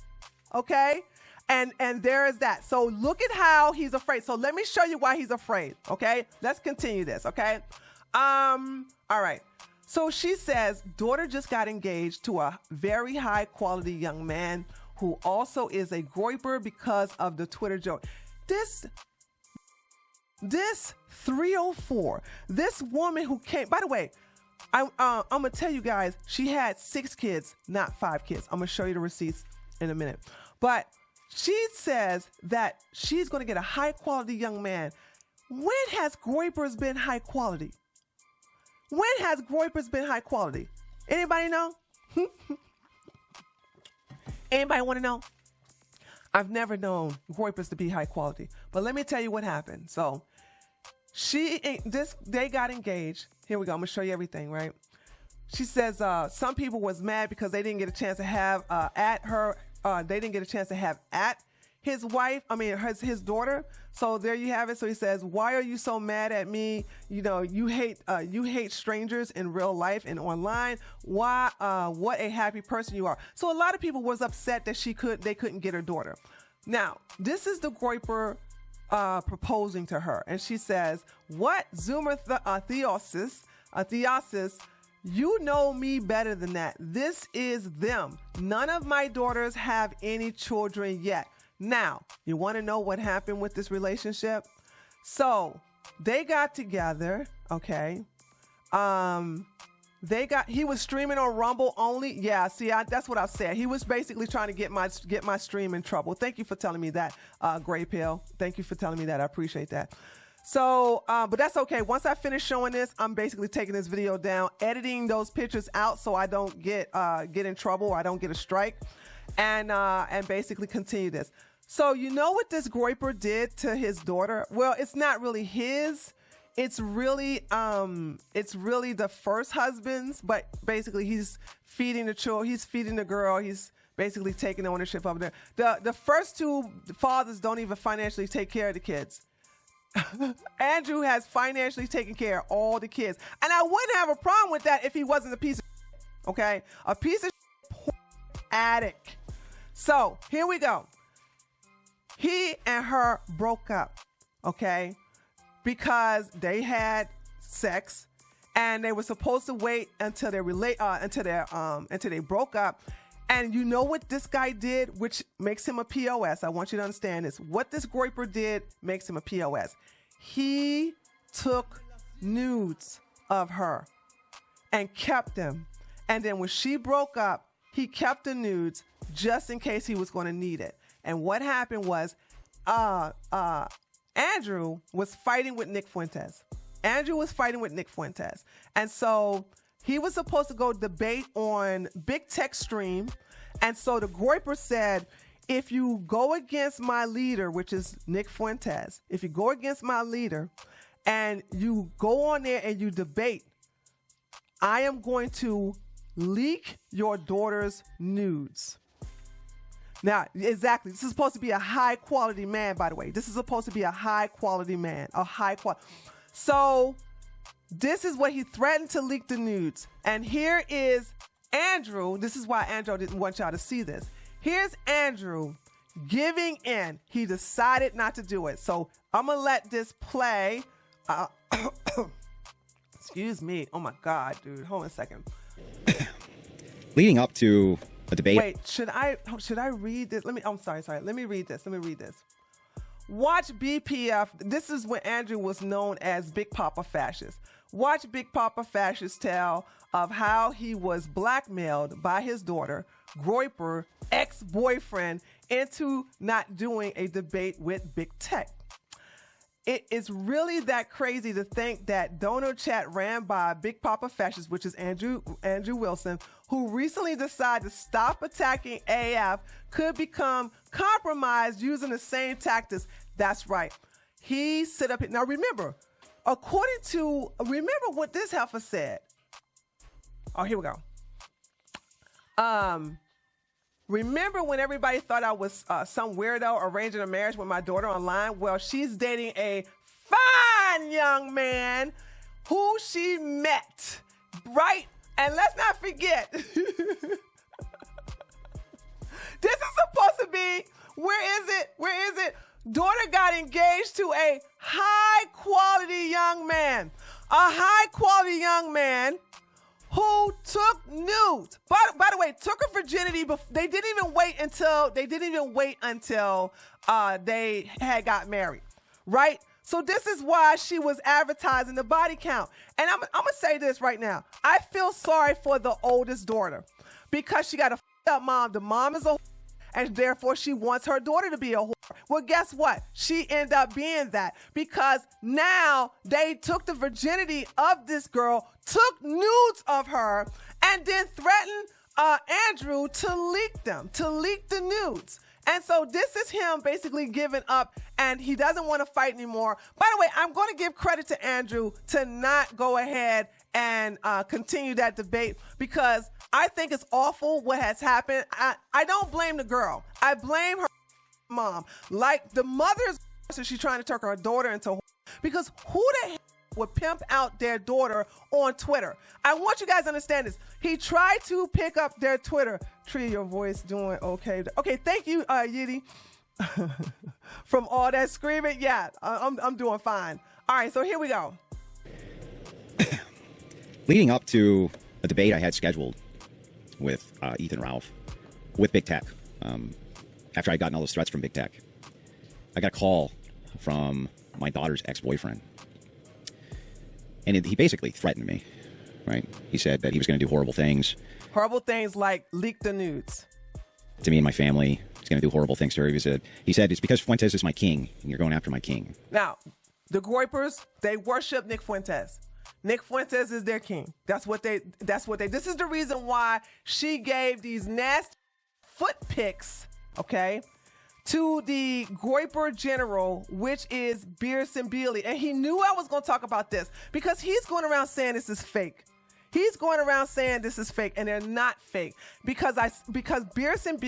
okay? And there is that. So look at how he's afraid. So let me show you why he's afraid, okay? Let's continue this, okay? All right. So she says, daughter just got engaged to a very high quality young man who also is a groiper because of the Twitter joke. This 304, this woman who came, by the way, I'm going to tell you guys, she had 6 kids, not 5 kids. I'm going to show you the receipts in a minute. But she says that she's going to get a high quality young man. When has groipers been high quality? When has groipers been high quality? Anybody know? Anybody want to know? I've never known groipers to be high quality, but let me tell you what happened. So they got engaged. Here we go. I'm gonna show you everything, right? She says some people was mad because they didn't get a chance to have they didn't get a chance to have at his wife. I mean, his daughter. So there you have it. So he says, "Why are you so mad at me? You know, you hate strangers in real life and online. Why? What a happy person you are." So a lot of people was upset that they couldn't get her daughter. Now, this is the groiper proposing to her, and she says, "What, Zoomer Theosis? You know me better than that. This is them. None of my daughters have any children yet." Now, you want to know what happened with this relationship? So they got together, okay? He was streaming on Rumble only. Yeah, see, that's what I've said. He was basically trying to get my stream in trouble. Thank you for telling me that, Gray Pill. Thank you for telling me that. I appreciate that. So, but that's okay. Once I finish showing this, I'm basically taking this video down, editing those pictures out so I don't get in trouble or I don't get a strike, and basically continue this. So you know what this groiper did to his daughter? Well, it's not really his. It's really the first husband's, but basically he's feeding the child, he's feeding the girl, he's basically taking ownership of it. The first 2 fathers don't even financially take care of the kids. Andrew has financially taken care of all the kids. And I wouldn't have a problem with that if he wasn't a piece of shit, okay? A piece of shit addict. So here we go. He and her broke up, okay? Because they had sex and they were supposed to wait until they until they broke up. And you know what this guy did, which makes him a POS. I want you to understand this. What this groiper did makes him a POS. He took nudes of her and kept them. And then when she broke up, he kept the nudes just in case he was going to need it. And what happened was Andrew was fighting with Nick Fuentes. And so he was supposed to go debate on Big Tech Stream. And so the groiper said, if you go against my leader, which is Nick Fuentes, if you go against my leader and you go on there and you debate, I am going to leak your daughter's nudes. Now, exactly. This is supposed to be a high quality man, by the way. This is supposed to be a high quality man, So this is what he threatened to leak the nudes. And here is Andrew. This is why Andrew didn't want y'all to see this. Here's Andrew giving in. He decided not to do it. So I'm going to let this play. Excuse me. Oh my God, dude. Hold on a second. Leading up to a debate. Wait, should I read this? I'm sorry. Let me read this. Watch BPF. This is when Andrew was known as Big Papa Fascist. Watch Big Papa Fascist tell of how he was blackmailed by his daughter, Groyper, ex-boyfriend, into not doing a debate with Big Tech. It is really that crazy to think that donor chat ran by Big Papa Fascist, which is Andrew Wilson, who recently decided to stop attacking AF, could become compromised using the same tactics. That's right. He set up. Now remember what this heifer said. Oh, here we go. Remember when everybody thought I was some weirdo arranging a marriage with my daughter online? Well, she's dating a fine young man who she met, right? And let's not forget, this is supposed to be, where is it? Daughter got engaged to a high-quality young man. A high-quality young man who took nudes. By the way, took her virginity. They didn't even wait until they had got married, right? So this is why she was advertising the body count. And I'm gonna say this right now. I feel sorry for the oldest daughter because she got a up mom. The mom is a and therefore she wants her daughter to be a whore. Well, guess what? She ended up being that because now they took the virginity of this girl, took nudes of her, and then threatened Andrew to leak the nudes. And so this is him basically giving up, and he doesn't want to fight anymore. By the way, I'm going to give credit to Andrew to not go ahead and continue that debate because I think it's awful what has happened. I don't blame the girl. I blame her mom. Like the mother's, so she's trying to turn her daughter into because who the hell would pimp out their daughter on Twitter? I want you guys to understand this. He tried to pick up their Twitter. Tree, your voice doing okay. Okay, thank you, Yiddy. From all that screaming, yeah, I'm doing fine. All right, so here we go. Leading up to a debate I had scheduled with Ethan Ralph, with Big Tech, after I'd gotten all those threats from Big Tech, I got a call from my daughter's ex-boyfriend. And he basically threatened me, right? He said that he was going to do horrible things. Horrible things like leak the nudes. To me and my family. He's going to do horrible things to her. He said, it's because Fuentes is my king, and you're going after my king. Now, the Groypers, they worship Nick Fuentes. Nick Fuentes is their king. This is the reason why she gave these nasty foot pics, okay, to the Groyper general, which is Beerson Bealey. And he knew I was going to talk about this because he's going around saying this is fake. He's going around saying this is fake, and they're not fake because Beerson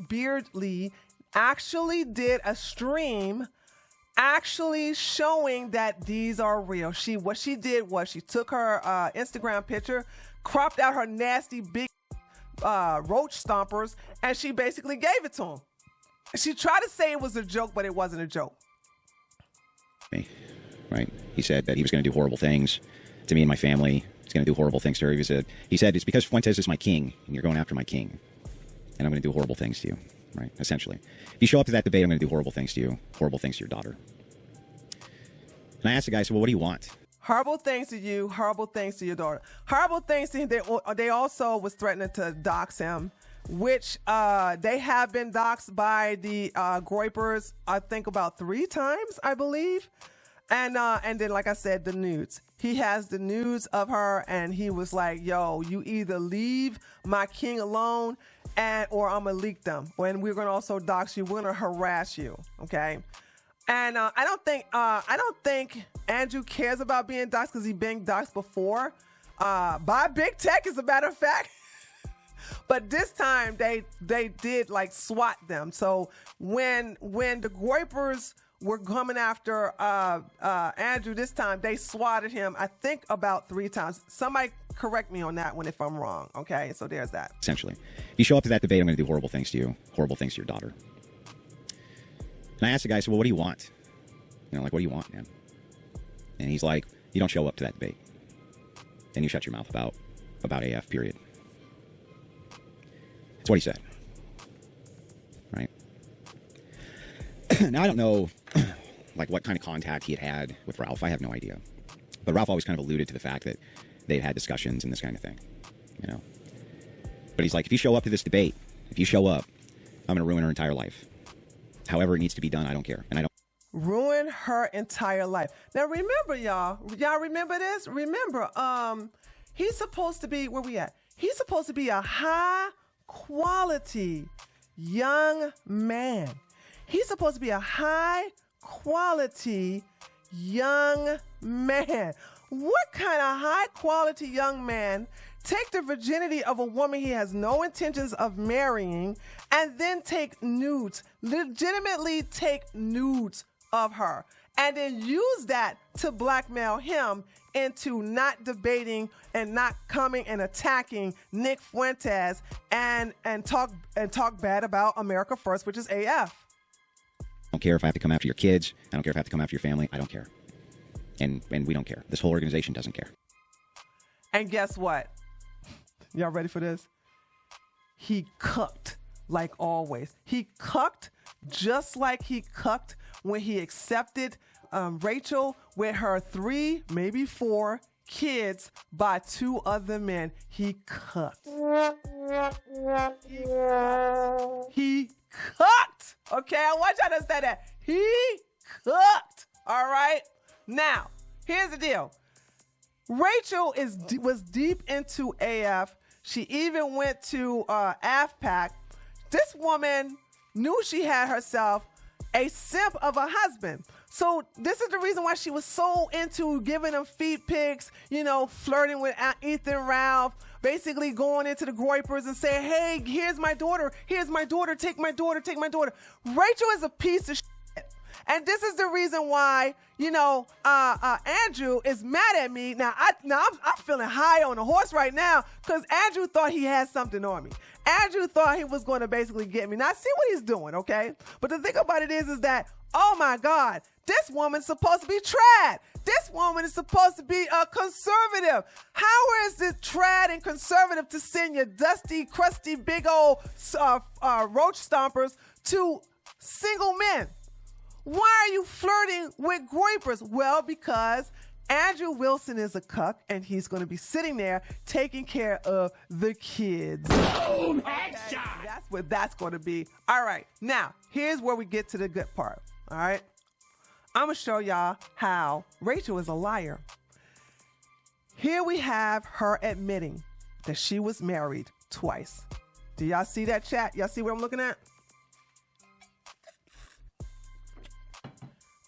Beardley actually did a stream actually showing that these are real. What she did was she took her Instagram picture, cropped out her nasty big roach stompers, and she basically gave it to him. She tried to say it was a joke, but it wasn't a joke. Right? He said that he was going to do horrible things to me and my family. He's going to do horrible things to her. He said, it's because Fuentes is my king, and you're going after my king. And I'm going to do horrible things to you, right? Essentially. If you show up to that debate, I'm going to do horrible things to you, horrible things to your daughter. And I asked the guy, I said, well, what do you want? Horrible things to you, horrible things to your daughter. Horrible things to him. They also was threatening to dox him, which they have been doxed by the Groypers, I think about 3 times, I believe. And then, like I said, the nudes. He has the nudes of her, and he was like, yo, you either leave my king alone or I'm going to leak them. And we're going to also dox you. We're going to harass you, okay? And I don't think Andrew cares about being doxxed because he's been doxxed before by Big Tech, as a matter of fact. But this time they did like SWAT them. So when the Groypers were coming after Andrew this time, they swatted him, I think, about 3 times. Somebody correct me on that one if I'm wrong. Okay, so there's that. Essentially. If you show up to that debate, I'm going to do horrible things to you, horrible things to your daughter. And I asked the guy, I said, well, what do you want? What do you want, man? And he's like, you don't show up to that debate. And you shut your mouth about AF, period. That's what he said. Right? Now, I don't know, like, what kind of contact he had with Ralph. I have no idea. But Ralph always kind of alluded to the fact that they've had discussions and this kind of thing, you know. But he's like, if you show up to this debate, if you show up, I'm going to ruin her entire life. However it needs to be done, I don't care. And I don't. Ruin her entire life. Now, remember, y'all remember this? Remember, he's supposed to be, where we at? He's supposed to be a high-quality young man. He's supposed to be a high-quality young man. What kind of high-quality young man take the virginity of a woman he has no intentions of marrying and then take nudes, legitimately take nudes of her, and then use that to blackmail him into not debating and not coming and attacking Nick Fuentes and talk bad about America First, which is AF. I don't care if I have to come after your kids. I don't care if I have to come after your family. I don't care. And we don't care. This whole organization doesn't care. And guess what? Y'all ready for this? He cucked like always. He cucked just like he cucked when he accepted Rachel with her 3, maybe 4 kids by 2 other men. He cucked. He cucked. Okay, I want y'all to say that. He cooked. All right? Now, here's the deal. Rachel was deep into AF. She even went to AFPAC. This woman knew she had herself a simp of a husband. So this is the reason why she was so into giving him feet pics, you know, flirting with Ethan Ralph, basically going into the Groypers and saying, hey, here's my daughter, take my daughter. Rachel is a piece of shit. And this is the reason why, you know, Andrew is mad at me. Now I'm feeling high on the horse right now because Andrew thought he had something on me. Andrew thought he was going to basically get me. Now, I see what he's doing, okay? But the thing about it is that, oh, my God, this woman's supposed to be trad. This woman is supposed to be a conservative. How is it trad and conservative to send your dusty, crusty, big old roach stompers to single men? Why are you flirting with Groypers? Well, because Andrew Wilson is a cuck, and he's going to be sitting there taking care of the kids. Boom, headshot. That's what that's going to be. All right. Now, here's where we get to the good part. All right. I'm going to show y'all how Rachel is a liar. Here we have her admitting that she was married twice. Do y'all see that, chat? Y'all see what I'm looking at?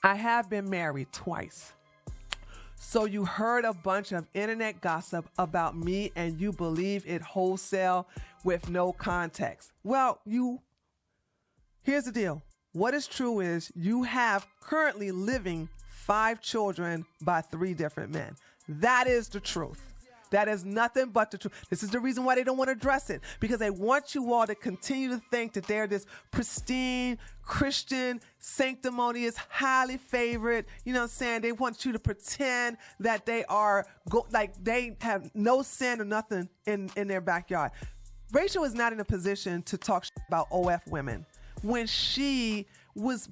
I have been married twice. So you heard a bunch of internet gossip about me and you believe it wholesale with no context. Well, here's the deal. What is true is you have currently living 5 children by 3 different men. That is the truth. That is nothing but the truth. This is the reason why they don't want to address it, because they want you all to continue to think that they're this pristine, Christian, sanctimonious, highly favored. You know what I'm saying? They want you to pretend that they are, like they have no sin or nothing in their backyard. Rachel is not in a position to talk about OF women when she was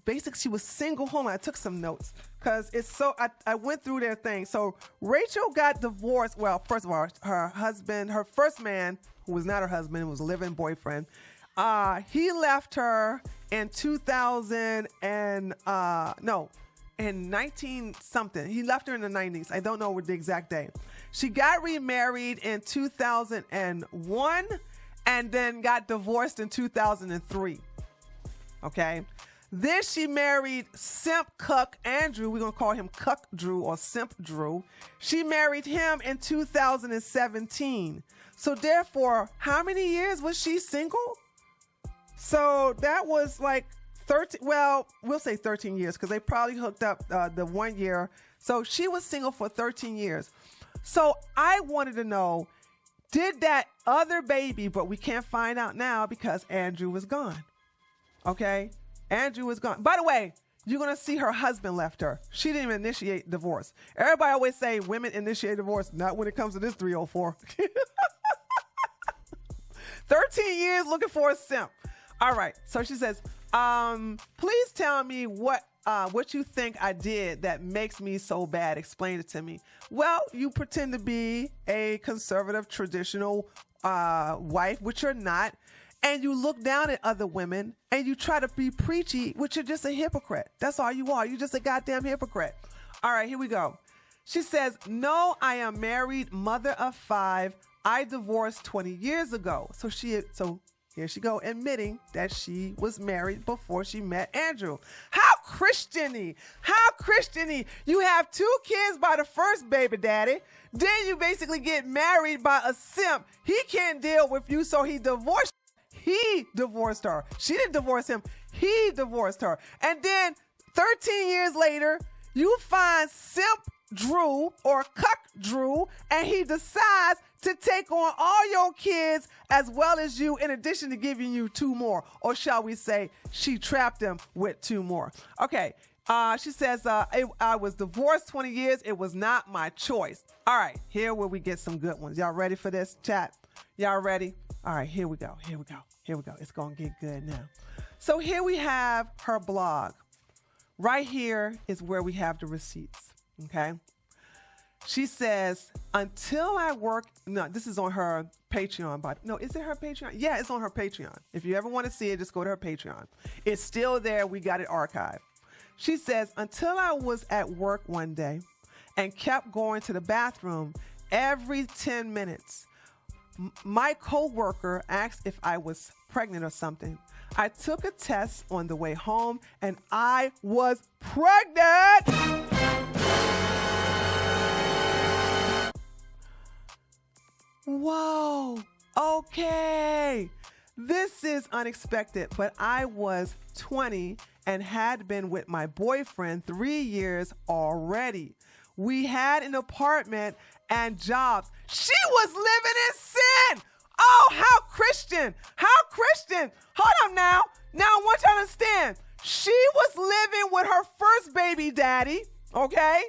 single. Hold on, I took some notes because it's so, I went through their thing. So Rachel got divorced. Well, first of all, her husband, her first man, who was not her husband, was a live-in boyfriend. He left her in 2000 and, in 19 something. He left her in the 90s. I don't know the exact day. She got remarried in 2001 and then got divorced in 2003. Okay. Then she married Simp Cuck Andrew. We're going to call him Cuck Drew or Simp Drew. She married him in 2017. So therefore, how many years was she single? So that was like 13. Well, we'll say 13 years because they probably hooked up the 1 year. So she was single for 13 years. So I wanted to know, did that other baby, but we can't find out now because Andrew was gone. Okay. Andrew was gone. By the way, you're going to see her husband left her. She didn't even initiate divorce. Everybody always say women initiate divorce. Not when it comes to this 304. 13 years looking for a simp. All right. So she says, Please tell me what you think I did that makes me so bad. Explain it to me. Well, you pretend to be a conservative, traditional wife, which you're not, and you look down at other women and you try to be preachy, which you're just a hypocrite. That's all you are. You're just a goddamn hypocrite. All right, here we go. She says, no, I am married, mother of 5. I divorced 20 years ago. So here she go, admitting that she was married before she met Andrew. How Christian-y? How Christian-y? You have 2 kids by the first baby daddy. Then you basically get married by a simp. He can't deal with you, so he divorced. He divorced her. She didn't divorce him. He divorced her. And then 13 years later, you find simp Drew or cuck Drew, and he decides to take on all your kids as well as you, in addition to giving you 2 more. Or shall we say, she trapped him with 2 more. Okay, she says, I was divorced 20 years. It was not my choice. All right, here where we get some good ones. Y'all ready for this, chat? Y'all ready? All right, here we go. Here we go. Here we go. It's going to get good now. So here we have her blog. Right here is where we have the receipts. Okay. She says, until I work, no, this is on her Patreon, but no, is it her Patreon? Yeah, it's on her Patreon. If you ever want to see it, just go to her Patreon. It's still there. We got it archived. She says, until I was at work one day and kept going to the bathroom every 10 minutes. My coworker asked if I was pregnant or something. I took a test on the way home and I was pregnant. Whoa. Okay. This is unexpected, but I was 20 and had been with my boyfriend 3 years already. We had an apartment and jobs. She was living in sin. Oh, how Christian. How Christian. Hold on now. Now I want you to understand. She was living with her first baby daddy, okay?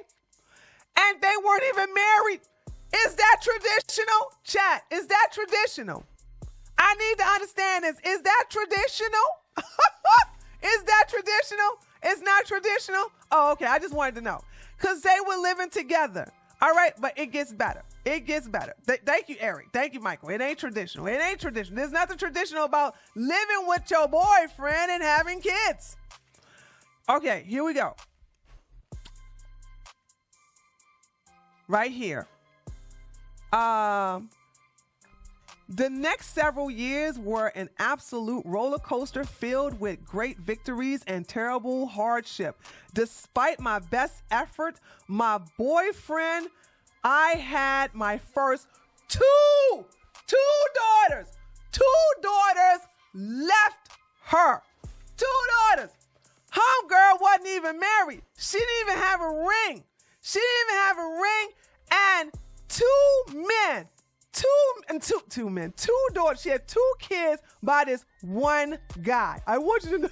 And they weren't even married. Is that traditional? Chat, is that traditional? I need to understand this. Is that traditional? Is that traditional? It's not traditional? Oh, okay. I just wanted to know. Because they were living together. All right, but it gets better. It gets better. Thank you, Eric. Thank you, Michael. It ain't traditional. It ain't traditional. There's nothing traditional about living with your boyfriend and having kids. Okay, here we go. Right here. The next several years were an absolute roller coaster filled with great victories and terrible hardship. Despite my best effort, my boyfriend, I had my first two daughters. 2 daughters left her. 2 daughters. Homegirl wasn't even married. She didn't even have a ring. And 2 men. 2 daughters. She had 2 kids by this one guy. I want you to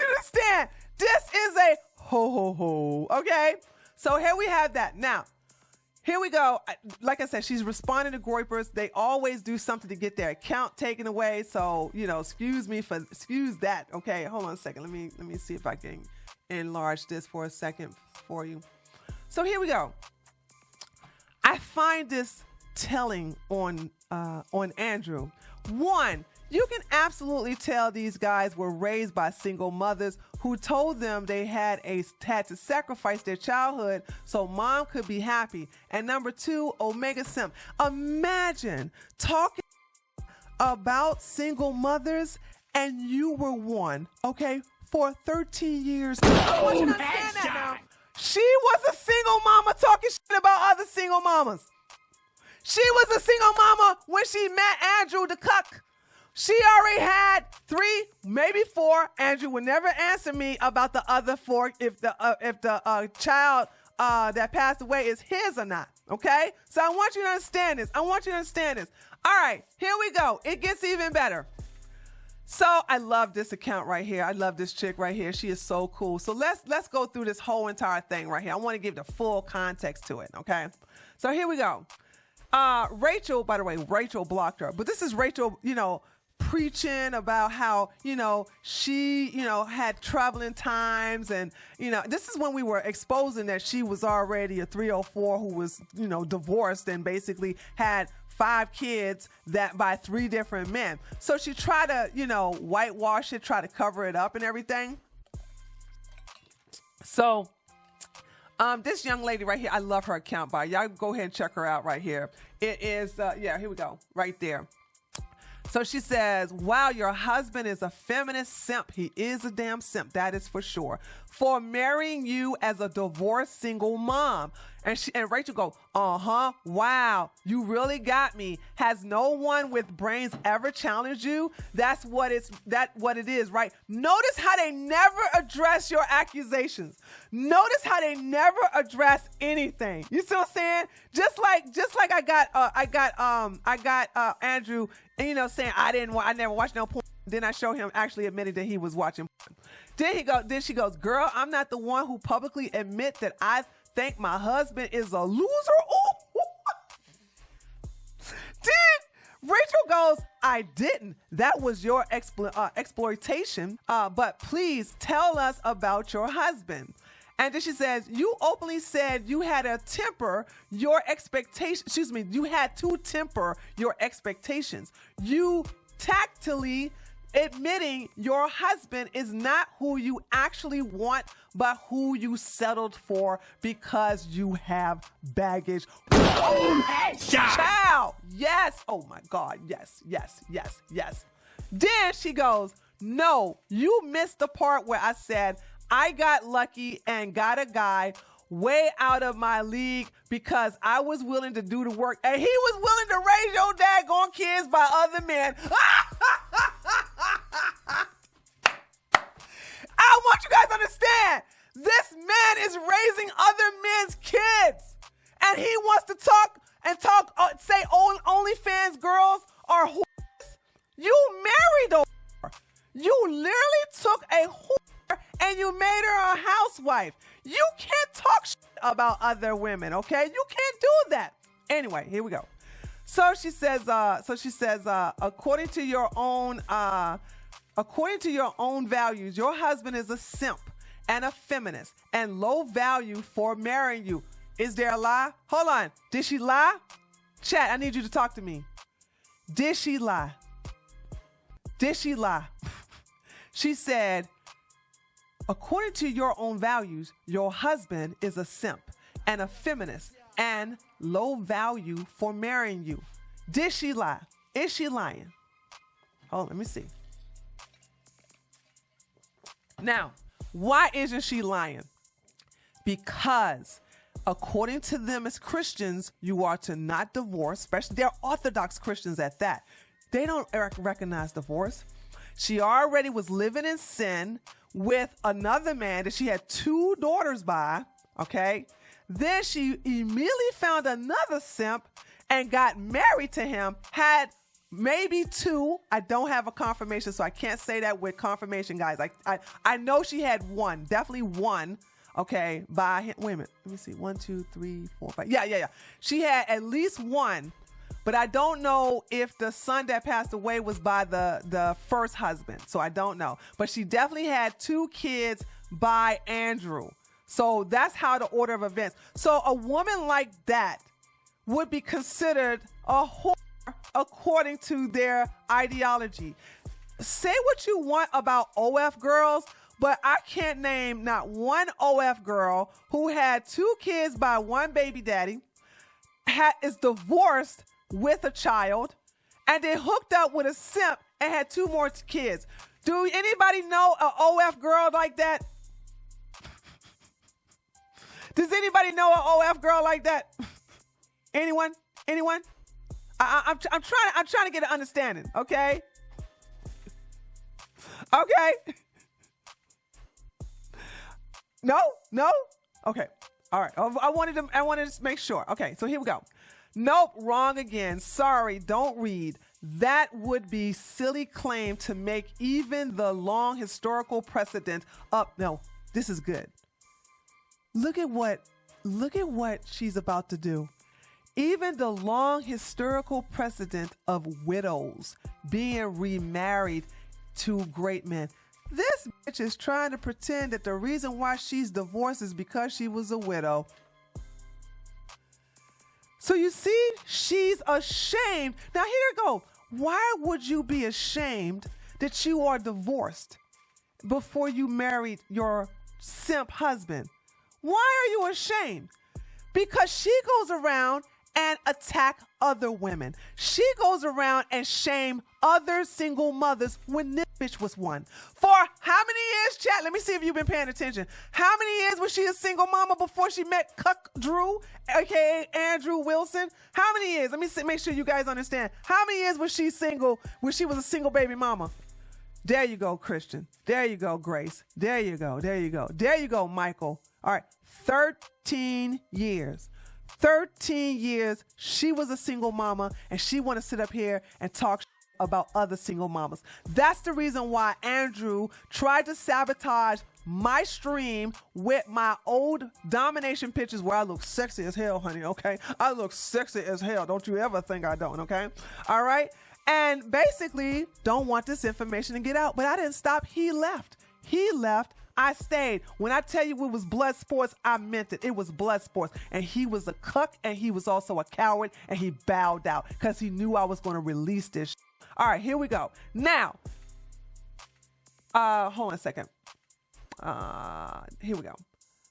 understand. This is a ho. Okay? So here we have that. Now, here we go. Like I said, she's responding to groypers. They always do something to get their account taken away. So, excuse that. Okay, hold on a second. Let me see if I can enlarge this for a second for you. So here we go. I find this telling on Andrew. 1, you can absolutely tell these guys were raised by single mothers who told them they had to sacrifice their childhood so mom could be happy. And number 2, Omega Simp. Imagine talking about single mothers and you were one, okay, for 13 years. I want you to understand that now. She was a single mama talking shit about other single mamas. She was a single mama when she met Andrew the cuck. She already had 3, maybe 4. Andrew would never answer me about the other 4 if the child that passed away is his or not. Okay? So I want you to understand this. All right, here we go. It gets even better. So I love this account right here. I love this chick right here. She is so cool. So let's go through this whole entire thing right here. I want to give the full context to it, okay? So here we go. Rachel, by the way, Rachel blocked her. But this is Rachel, preaching about how, she, had traveling times. And, this is when we were exposing that she was already a 304 who was, divorced and basically had 5 kids that by 3 different men. So she tried to, whitewash it, try to cover it up and everything. So this young lady right here, I love her account by y'all. Go ahead and check her out right here. It is, here we go, right there. So she says, wow, your husband is a feminist simp. He is a damn simp, that is for sure. For marrying you as a divorced single mom. And Rachel goes, wow, you really got me. Has no one with brains ever challenged you? That's what it is, right? Notice how they never address your accusations. Notice how they never address anything. You see what I'm saying? Just like I got Andrew, saying I never watched no porn. Then I show him actually admitting that he was watching porn. Then she goes, girl, I'm not the one who publicly admit that I think my husband is a loser. Ooh. Then Rachel goes, I didn't. That was your exploitation. But please tell us about your husband. And then she says, you openly said you had to temper your expectations. You had to temper your expectations. You tactfully admitting your husband is not who you actually want, but who you settled for because you have baggage. Child. Yes. Oh my God. Yes. Then she goes, no, you missed the part where I said, I got lucky and got a guy way out of my league because I was willing to do the work and he was willing to raise your daggone kids by other men. I want you guys to understand, this man is raising other men's kids and he wants to say OnlyFans girls are whores. You married a whore. You literally took a whore and you made her a housewife. You can't talk shit about other women, okay? You can't do that. Anyway, here we go. So she says, according to your own values, your husband is a simp and a feminist and low value for marrying you. Is there a lie? Hold on. Did she lie? Chat, I need you to talk to me. Did she lie? She said, according to your own values, your husband is a simp and a feminist and low value for marrying you. Did she lie? Is she lying? Oh, let me see. Now, why isn't she lying? Because according to them as Christians, you are to not divorce, especially they're Orthodox Christians at that. They don't recognize divorce. She already was living in sin with another man that she had 2 daughters by, okay? Then she immediately found another simp and got married to him, had maybe 2. I don't have a confirmation, so I can't say that with confirmation, guys. I know she had 1, definitely 1, okay, by him. Wait a minute. Let me see. 1, 2, 3, 4, 5. Yeah. She had at least 1. But I don't know if the son that passed away was by the first husband. So I don't know. But she definitely had 2 kids by Andrew. So that's how the order of events. So a woman like that would be considered a whore according to their ideology. Say what you want about OF girls, but I can't name not one OF girl who had 2 kids by one baby daddy, is divorced with a child, and then hooked up with a simp and had 2 more kids. Do anybody know an OF girl like that? Does anybody know an OF girl like that? Anyone? I'm trying to get an understanding. Okay. No. Okay. All right. I wanted to make sure. Okay. So here we go. Nope, wrong again. Sorry, don't read. That would be silly claim to make even the long historical precedent up. No, this is good. Look at what she's about to do. Even the long historical precedent of widows being remarried to great men. This bitch is trying to pretend that the reason why she's divorced is because she was a widow. So you see, she's ashamed. Now here you go. Why would you be ashamed that you are divorced before you married your simp husband? Why are you ashamed? Because she goes around and attack other women. She goes around and shame other single mothers when this bitch was one. For how many years, chat? Let me see if you've been paying attention. How many years was she a single mama before she met Cuck Drew, aka Andrew Wilson? How many years? Let me make sure you guys understand. How many years was she single when she was a single baby mama? There you go, Christian. There you go, Grace. There you go. There you go. There you go, Michael. All right, 13 years. 13 years, she was a single mama, and she want to sit up here and talk about other single mamas. That's the reason why Andrew tried to sabotage my stream with my old domination pictures where I look sexy as hell, honey, okay? I look sexy as hell. Don't you ever think I don't, okay? All right? And basically, don't want this information to get out. But I didn't stop. He left. He left. I stayed. When I tell you it was blood sports, I meant it. It was blood sports. And he was a cuck, and he was also a coward, and he bowed out because he knew I was going to release this. All right, here we go. Now, hold on a second. Here we go.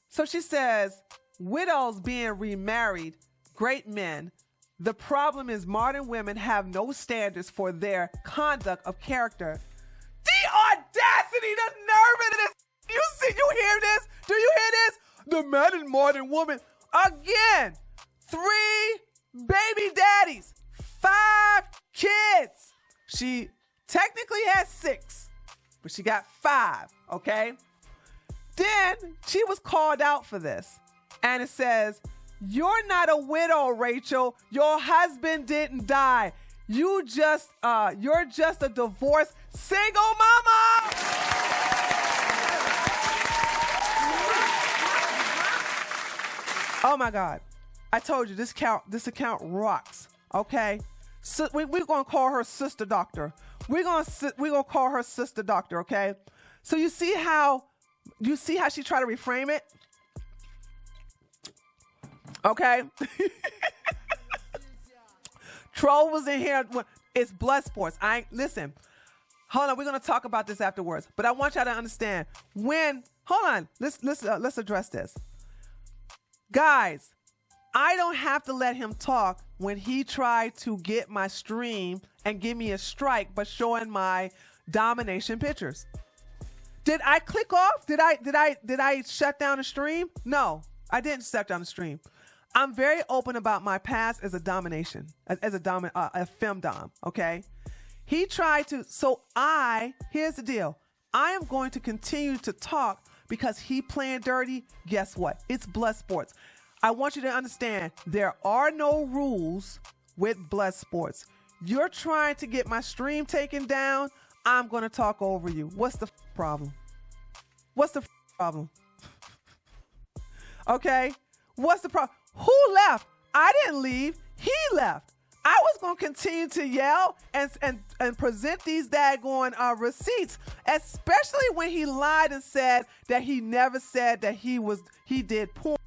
So she says, widows being remarried, great men. The problem is modern women have no standards for their conduct of character. The audacity, the nerve of this. You hear this? Do you hear this? The modern woman. Again, 3 baby daddies, 5 kids. She technically has 6, but she got 5, okay? Then she was called out for this. And it says, you're not a widow, Rachel. Your husband didn't die. You're just a divorced single mama. Oh my God. I told you this account rocks. Okay. So we're going to call her Sister Doctor. We're going to call her Sister Doctor. Okay. So you see how she tried to reframe it? Okay. Troll was in here. It's blood sports. Listen. Hold on. We're going to talk about this afterwards. But I want y'all to understand hold on. Let's address this. Guys, I don't have to let him talk when he tried to get my stream and give me a strike by showing my domination pictures. Did I click off? Did I shut down the stream? No, I didn't shut down the stream. I'm very open about my past as a domination, as a femdom, okay? He tried to, here's the deal. I am going to continue to talk because he playing dirty. Guess what? It's blood sports. I want you to understand there are no rules with blood sports. You're trying to get my stream taken down. I'm going to talk over you. What's the problem? What's the problem? Okay. What's the problem? Who left? I didn't leave. He left. I was going to continue to yell and present these daggone receipts, especially when he lied and said that he never said that he did porn.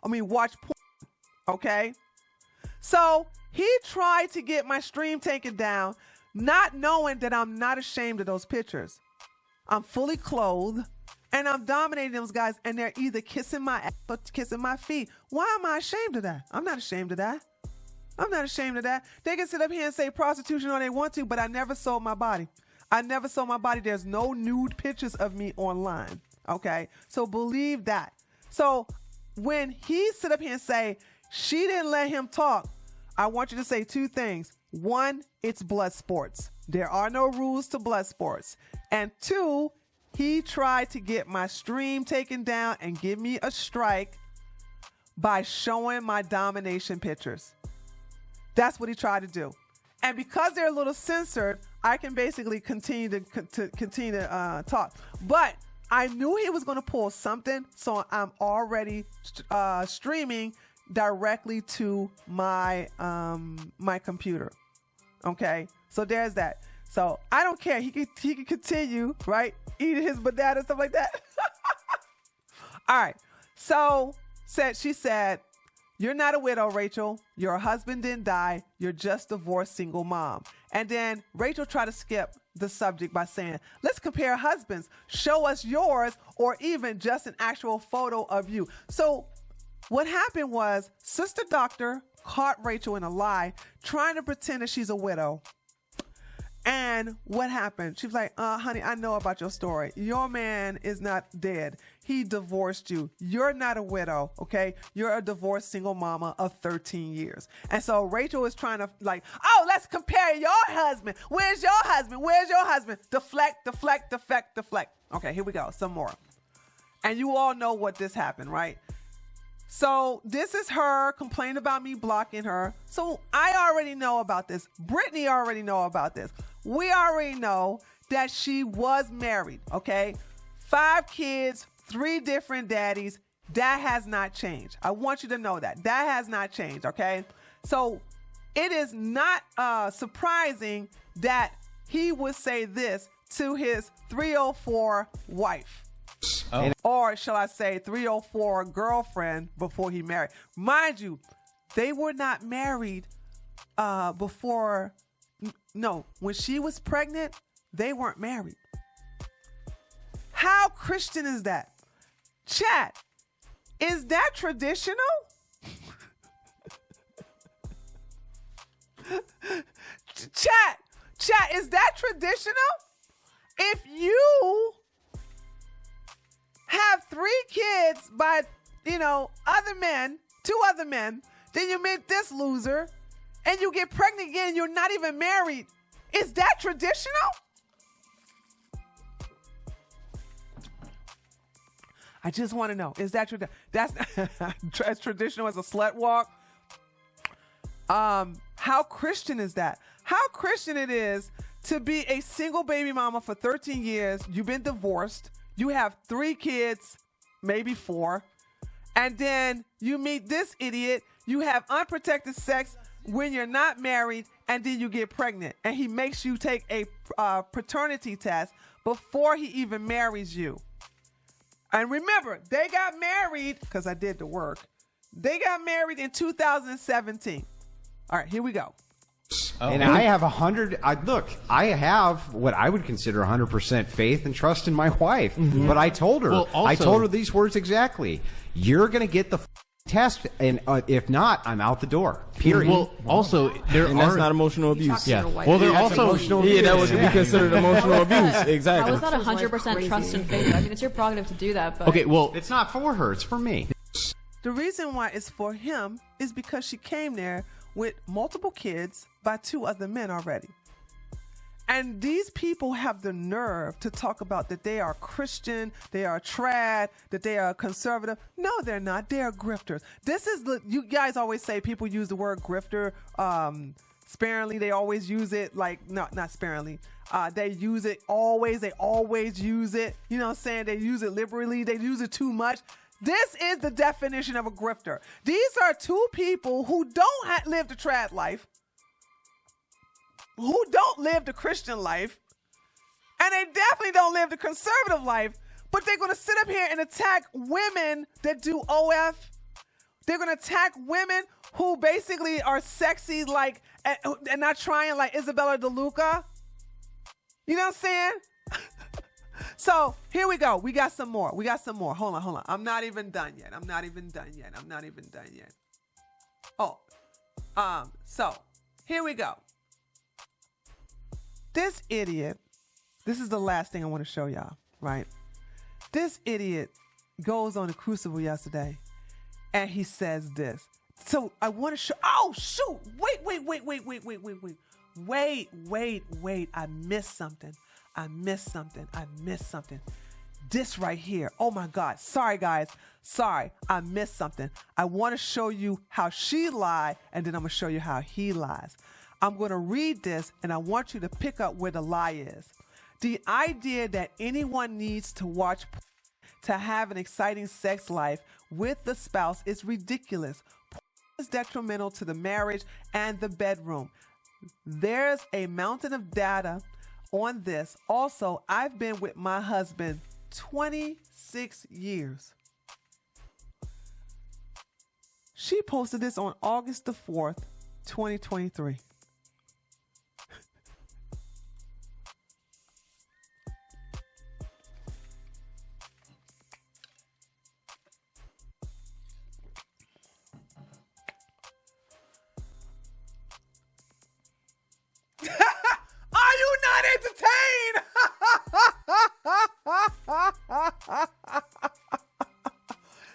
Watch porn. Okay. So he tried to get my stream taken down, not knowing that I'm not ashamed of those pictures. I'm fully clothed and I'm dominating those guys, and they're either kissing my ass or kissing my feet. Why am I ashamed of that? I'm not ashamed of that. I'm not ashamed of that. They can sit up here and say prostitution all they want to, but I never sold my body. I never sold my body. There's no nude pictures of me online. Okay. So believe that. So when he sit up here and say she didn't let him talk, I want you to say 2 things. 1, it's blood sports. There are no rules to blood sports. And 2, he tried to get my stream taken down and give me a strike by showing my domination pictures. That's what he tried to do. And because they're a little censored, I can basically continue to talk. But I knew he was going to pull something, so I'm already streaming directly to my my computer. Okay, so there's that. So I don't care. He can continue, right, eating his banana, stuff like that. All right. So she said, "You're not a widow, Rachel. Your husband didn't die. You're just a divorced single mom." And then Rachel tried to skip the subject by saying, "Let's compare husbands. Show us yours, or even just an actual photo of you." So what happened was Sister Doctor caught Rachel in a lie, trying to pretend that she's a widow. And what happened? She was like, honey, I know about your story. Your man is not dead. He divorced you. You're not a widow, okay? You're a divorced single mama of 13 years. And so Rachel is trying to let's compare your husband. Where's your husband? Where's your husband? Deflect. Okay, here we go. Some more. And you all know what this happened, right? So this is her complaining about me blocking her. So I already know about this. Brittany already know about this. We already know that she was married, okay? 5 kids, 3 different daddies. That has not changed. I want you to know that. That has not changed, okay? So it is not surprising that he would say this to his 304 wife. Oh. Or shall I say 304 girlfriend before he married. Mind you, they were not married before. No, when she was pregnant, they weren't married. How Christian is that? Chat, is that traditional? Chat, is that traditional? If you have 3 kids by, other men, 2 other men, then you meet this loser, and you get pregnant again, you're not even married. Is that traditional? I just want to know, is that that's as traditional as a slut walk? How Christian is that? How Christian it is to be a single baby mama for 13 years, you've been divorced, you have 3 kids, maybe 4, and then you meet this idiot, you have unprotected sex when you're not married, and then you get pregnant, and he makes you take a paternity test before he even marries you. And remember, they got married, because I did the work, they got married in 2017. All right, here we go. Oh. And I have I have what I would consider 100% faith and trust in my wife. Mm-hmm. But I told her, I told her these words exactly. You're going to get the test, and if not, I'm out the door. Period. Well, also, that's not emotional abuse. Yeah. Well, there also that would be considered emotional abuse. Exactly. How is that 100% trust and faith? I mean, it's your prerogative to do that. But okay, well, it's not for her. It's for me. The reason why it's for him is because she came there with multiple kids by 2 other men already. And these people have the nerve to talk about that they are Christian, they are trad, that they are conservative. No, they're not. They are grifters. You guys always say people use the word grifter sparingly. They always use it not sparingly. They use it always. They always use it. You know what I'm saying? They use it liberally. They use it too much. This is the definition of a grifter. These are 2 people who don't live the trad life, who don't live the Christian life, and they definitely don't live the conservative life, but they're going to sit up here and attack women that do OF. They're going to attack women who basically are sexy and not trying like Isabella DeLuca. You know what I'm saying? So here we go. We got some more. Hold on. I'm not even done yet. So here we go. This idiot, this is the last thing I want to show y'all, right? This idiot goes on the Crucible yesterday and he says this. So I want to show, oh shoot, wait. I missed something. This right here. Oh my God. Sorry, guys. I missed something. I want to show you how she lied, and then I'm going to show you how he lies. I'm going to read this, and I want you to pick up where the lie is. The idea that anyone needs to watch to have an exciting sex life with the spouse is ridiculous. is detrimental to the marriage and the bedroom. There's a mountain of data on this. Also, I've been with my husband 26 years. She posted this on August the 4th, 2023. Are you not entertained?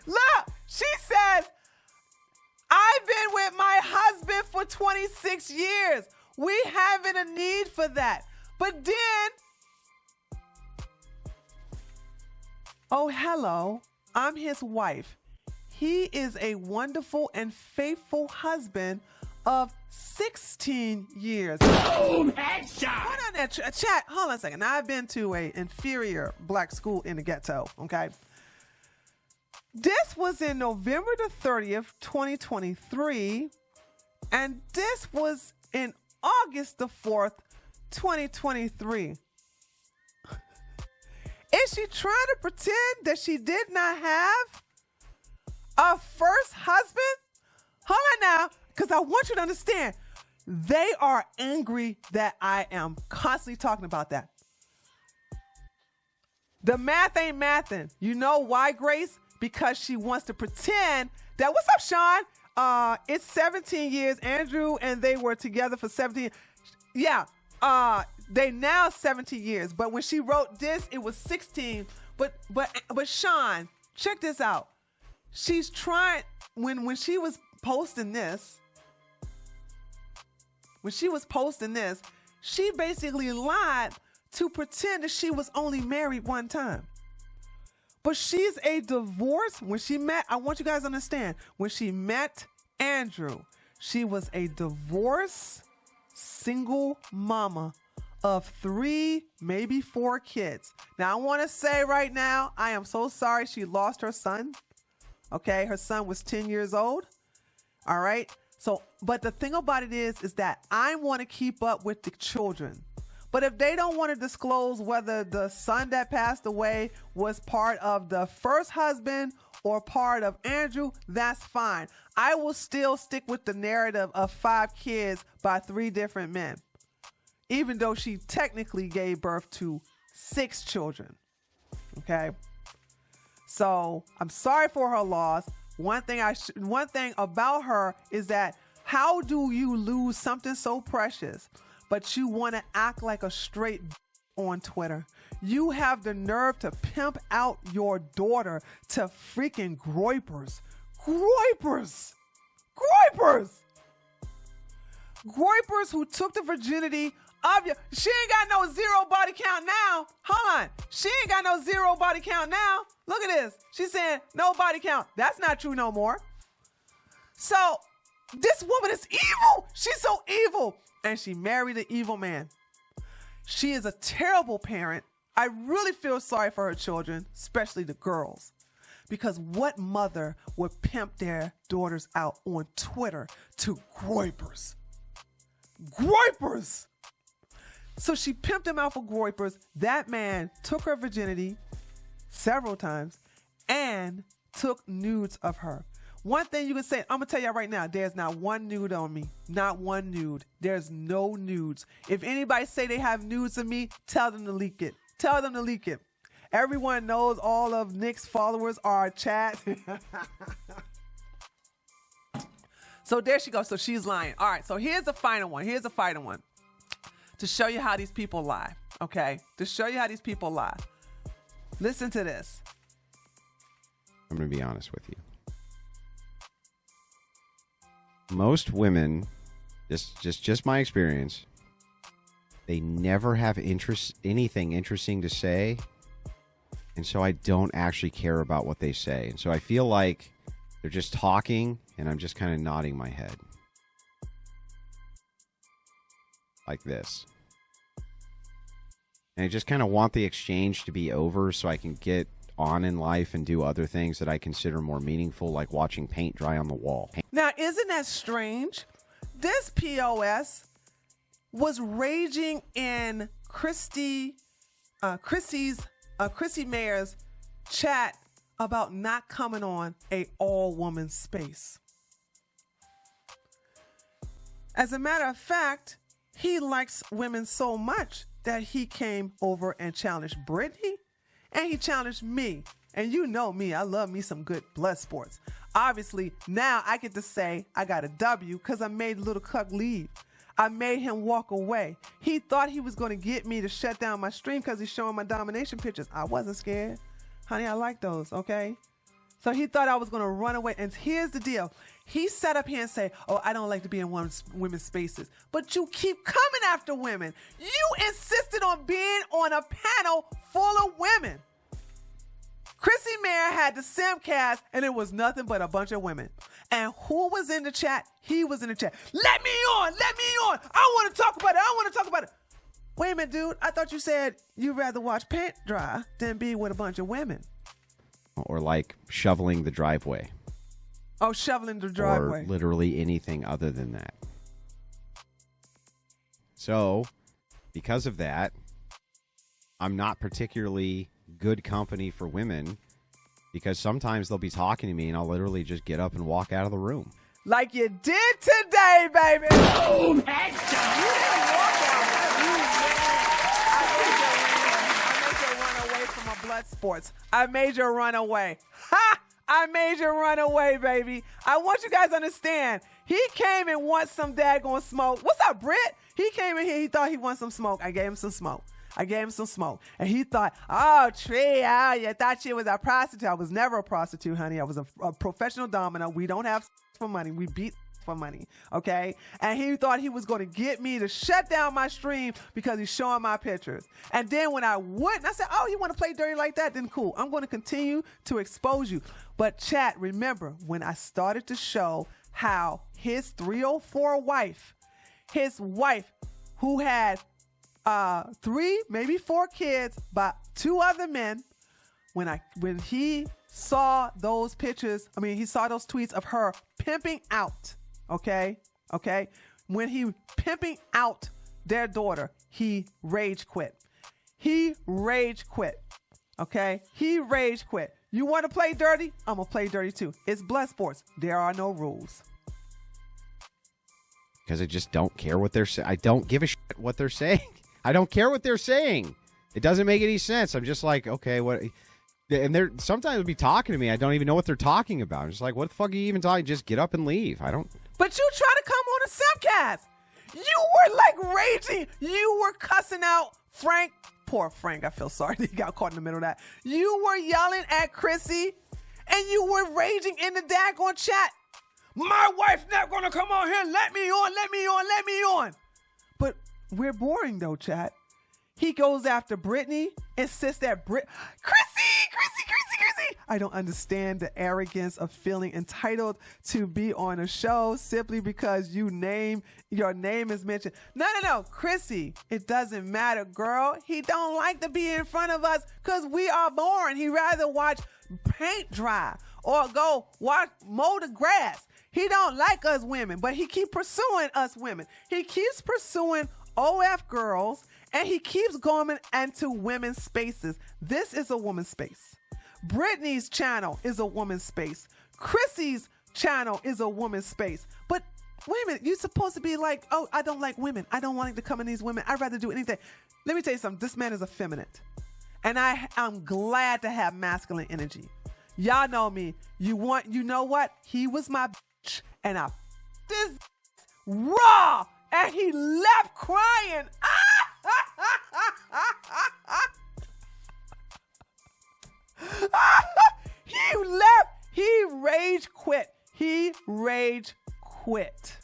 Look, she says, I've been with my husband for 26 years. We haven't a need for that. But then, oh, hello, I'm his wife. He is a wonderful and faithful husband of 16 years. Boom, headshot. Hold on there, chat. Hold on a second. Now, I've been to a inferior black school in the ghetto, okay? This was in November the 30th, 2023, and this was in August the 4th, 2023. Is she trying to pretend that she did not have a first husband? Hold on now, because I want you to understand, they are angry that I am constantly talking about that. The math ain't mathin'. You know why, Grace? Because she wants to pretend that, what's up, Sean? It's 17 years. Andrew and they were together for 17. Yeah. They now 17 years. But when she wrote this, it was 16. But Sean, check this out. She's trying, when she was posting this, she basically lied to pretend that she was only married one time. But she's a divorce. When she met, I want you guys to understand, when she met Andrew, she was a divorced single mama of 3, maybe 4 kids. Now, I want to say right now, I am so sorry she lost her son. Okay, her son was 10 years old. All right. So, but the thing about it is that I want to keep up with the children. But if they don't want to disclose whether the son that passed away was part of the first husband or part of Andrew, that's fine. I will still stick with the narrative of 5 kids by 3 different men, even though she technically gave birth to 6 children. Okay. So I'm sorry for her loss. One thing about her is that how do you lose something so precious, but you want to act like a straight on Twitter? You have the nerve to pimp out your daughter to freaking groypers. Groypers who took the virginity of you. She ain't got no 0 body count now. Hold on. She ain't got no 0 body count now. Look at this. She's saying no body count. That's not true no more. So this woman is evil. She's so evil. And she married an evil man. She is a terrible parent. I really feel sorry for her children, especially the girls. Because what mother would pimp their daughters out on Twitter to groypers? Groypers! So she pimped them out for groypers. That man took her virginity several times and took nudes of her. One thing you can say, I'm going to tell y'all right now, there's not one nude on me. Not one nude. There's no nudes. If anybody say they have nudes of me, tell them to leak it. Tell them to leak it. Everyone knows all of Nick's followers are chat. So there she goes. So she's lying. All right. So here's the final one. To show you how these people lie. Okay. To show you how these people lie. Listen to this. I'm going to be honest with you. Most women, just my experience, they never have anything interesting to say, and so I don't actually care about what they say. And so I feel like they're just talking, and I'm just kind of nodding my head. Like this. And I just kind of want the exchange to be over so I can get on in life and do other things that I consider more meaningful, like watching paint dry on the wall. Now, isn't that strange? This POS was raging in Chrissy Mayer's chat about not coming on a all-woman space. As a matter of fact, he likes women so much that he came over and challenged Brittany, and he challenged me. And you know me, I love me some good blood sports. Obviously, now I get to say I got a W because I made Little Cuck leave. I made him walk away. He thought he was going to get me to shut down my stream because he's showing my domination pictures. I wasn't scared. Honey, I like those, okay? So he thought I was going to run away. And here's the deal. He sat up here and say, oh, I don't like to be in women's spaces. But you keep coming after women. You insisted on being on a panel full of women. Chrissy Mayer had the Simpcast, and it was nothing but a bunch of women. And who was in the chat? He was in the chat. Let me on. Let me on. I want to talk about it. I want to talk about it. Wait a minute, dude. I thought you said you'd rather watch paint dry than be with a bunch of women. Or like shoveling the driveway. Oh, shoveling the driveway. Or literally anything other than that. So, because of that, I'm not particularly good company for women because sometimes they'll be talking to me and I'll literally just get up and walk out of the room. Like you did today, baby. Boom! You didn't walk out. I made you run away from my blood sports. I made you run away. Ha! I made you run away, baby. I want you guys to understand. He came and wants some daggone smoke. What's up, Britt? He came in here. He thought he wanted some smoke. I gave him some smoke. And he thought, oh, Tree, you thought she was a prostitute. I was never a prostitute, honey. I was a professional domino. We don't have for money. We beat for money, okay? And he thought he was going to get me to shut down my stream because he's showing my pictures. And then when I wouldn't, I said, oh, you want to play dirty like that? Then cool. I'm going to continue to expose you. But chat, remember, when I started to show how his 304 wife, his wife who had 3, maybe 4 kids by 2 other men, when he saw those pictures, he saw those tweets of her pimping out, okay? When he pimping out their daughter, he rage quit. Okay? He rage quit. You want to play dirty? I'm going to play dirty too. It's blood sports. There are no rules. Because I just don't care what they're saying. I don't give a shit what they're saying. I don't care what they're saying. It doesn't make any sense. I'm just like, okay, what? And they're sometimes they'll be talking to me. I don't even know what they're talking about. I'm just like, what the fuck are you even talking? Just get up and leave. I don't. But you try to come on a Simpcast. You were like raging. You were cussing out Frank. Poor Frank. I feel sorry that he got caught in the middle of that. You were yelling at Chrissy, and you were raging in the daggone chat. My wife's not going to come on here. Let me on. But we're boring, though, chat. He goes after Brittany, insists that Chrissy. I don't understand the arrogance of feeling entitled to be on a show simply because your name is mentioned. No. Chrissy, it doesn't matter, girl. He don't like to be in front of us because we are boring. He'd rather watch paint dry or go mow the grass. He don't like us women, but he keeps pursuing us women. He keeps pursuing OF girls, and he keeps going into women's spaces. This is a woman's space. Brittany's channel is a woman's space. Chrissy's channel is a woman's space. But wait a minute, you're supposed to be like, oh, I don't like women. I don't want to come in these women. I'd rather do anything. Let me tell you something. This man is effeminate. And I'm glad to have masculine energy. Y'all know me. You know what? He was my bitch, and I this raw, and he left crying. He left. He rage quit.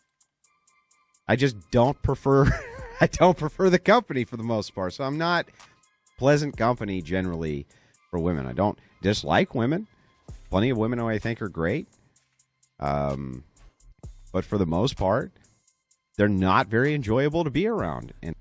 I just don't prefer. I don't prefer the company for the most part. So I'm not pleasant company generally for women. I don't dislike women. Plenty of women who I think are great. But for the most part, they're not very enjoyable to be around. And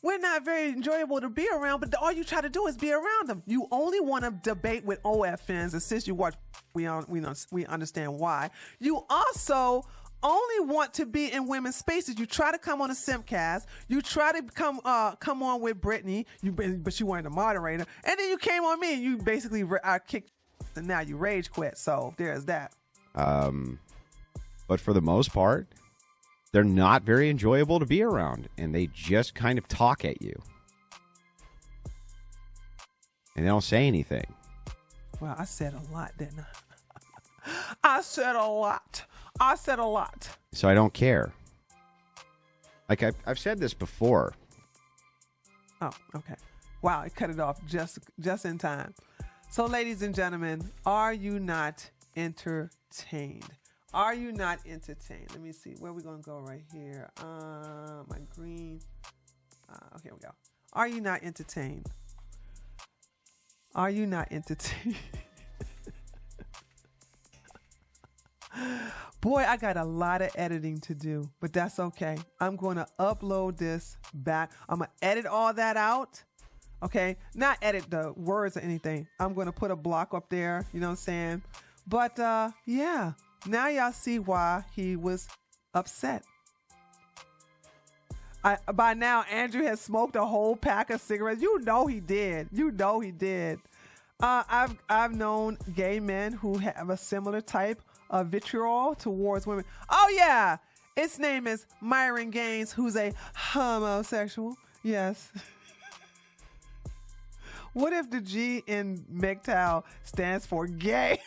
when not very enjoyable to be around, but all you try to do is be around them. You only want to debate with OF fans, and since you watch, we understand why. You also only want to be in women's spaces. You try to come on a Simpcast. You try to come on with Brittany, but you weren't a moderator. And then you came on me, and you basically kicked, and now you rage quit. So there's that. But for the most part, they're not very enjoyable to be around, and they just kind of talk at you. And they don't say anything. Well, I said a lot, didn't I? I said a lot. So I don't care. Like, I've said this before. Oh, okay. Wow, I cut it off just in time. So, ladies and gentlemen, are you not entertained? Are you not entertained? Let me see. Where are we going to go right here? My green. Okay, here we go. Are you not entertained? Are you not entertained? Boy, I got a lot of editing to do, but that's okay. I'm going to upload this back. I'm going to edit all that out. Okay? Not edit the words or anything. I'm going to put a block up there. You know what I'm saying? But, yeah. Now y'all see why he was upset. By now, Andrew has smoked a whole pack of cigarettes. You know he did. I've known gay men who have a similar type of vitriol towards women. Oh yeah, its name is Myron Gaines, who's a homosexual. Yes. What if the G in MGTOW stands for gay?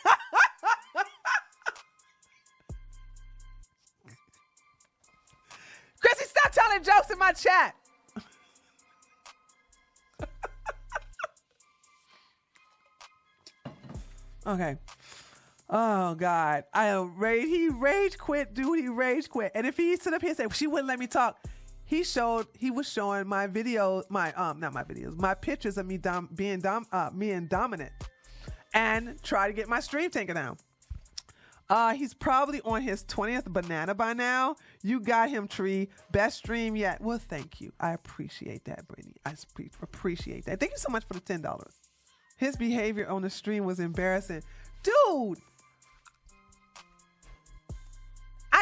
Chrissy, stop telling jokes in my chat. Okay. Oh God. He rage quit, dude. He rage quit. And if he stood up here and said she wouldn't let me talk, he was showing my videos, my pictures of me being dominant, and try to get my stream taken down. He's probably on his 20th banana by now. You got him, Tree. Best stream yet. Well, thank you. I appreciate that, Brittany. I appreciate that. Thank you so much for the $10. His behavior on the stream was embarrassing. Dude,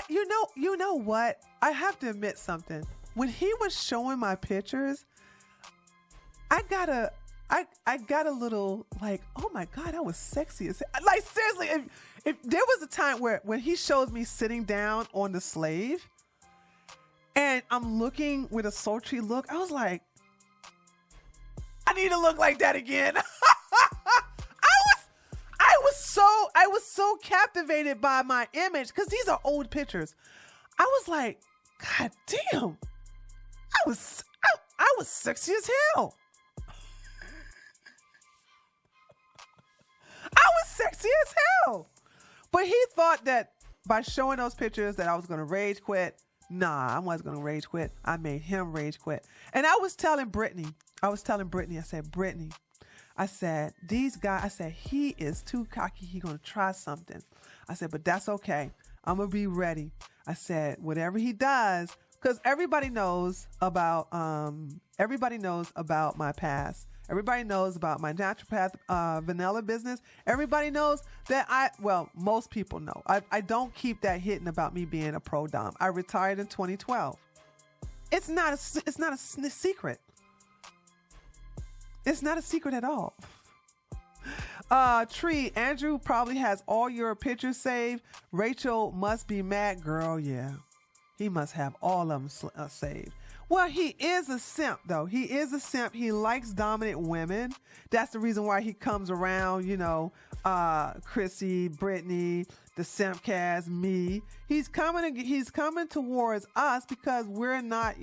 you know what? I have to admit something. When he was showing my pictures, I got a little like, oh my God, that was sexy. Like, seriously, if there was a time when he shows me sitting down on the slave and I'm looking with a sultry look, I was like, I need to look like that again. I was so captivated by my image, because these are old pictures. I was like, God damn, I was sexy as hell. I was sexy as hell. But he thought that by showing those pictures that I was going to rage quit. Nah, I wasn't going to rage quit. I made him rage quit. And I was telling Brittany, I said, Brittany, I said, these guys, I said, he is too cocky. He going to try something. I said, but that's okay. I'm going to be ready. I said, whatever he does, because everybody knows about my past. Everybody knows about my naturopath vanilla business. Everybody knows that most people know. I don't keep that hidden about me being a pro dom. I retired in 2012. It's not a secret. It's not a secret at all. Tree, Andrew probably has all your pictures saved. Rachel must be mad. Girl, yeah. He must have all of them saved. Well, he is a simp, though. He is a simp. He likes dominant women. That's the reason why he comes around, Chrissy, Brittany, the Simpcast, me. He's coming towards us because we're not,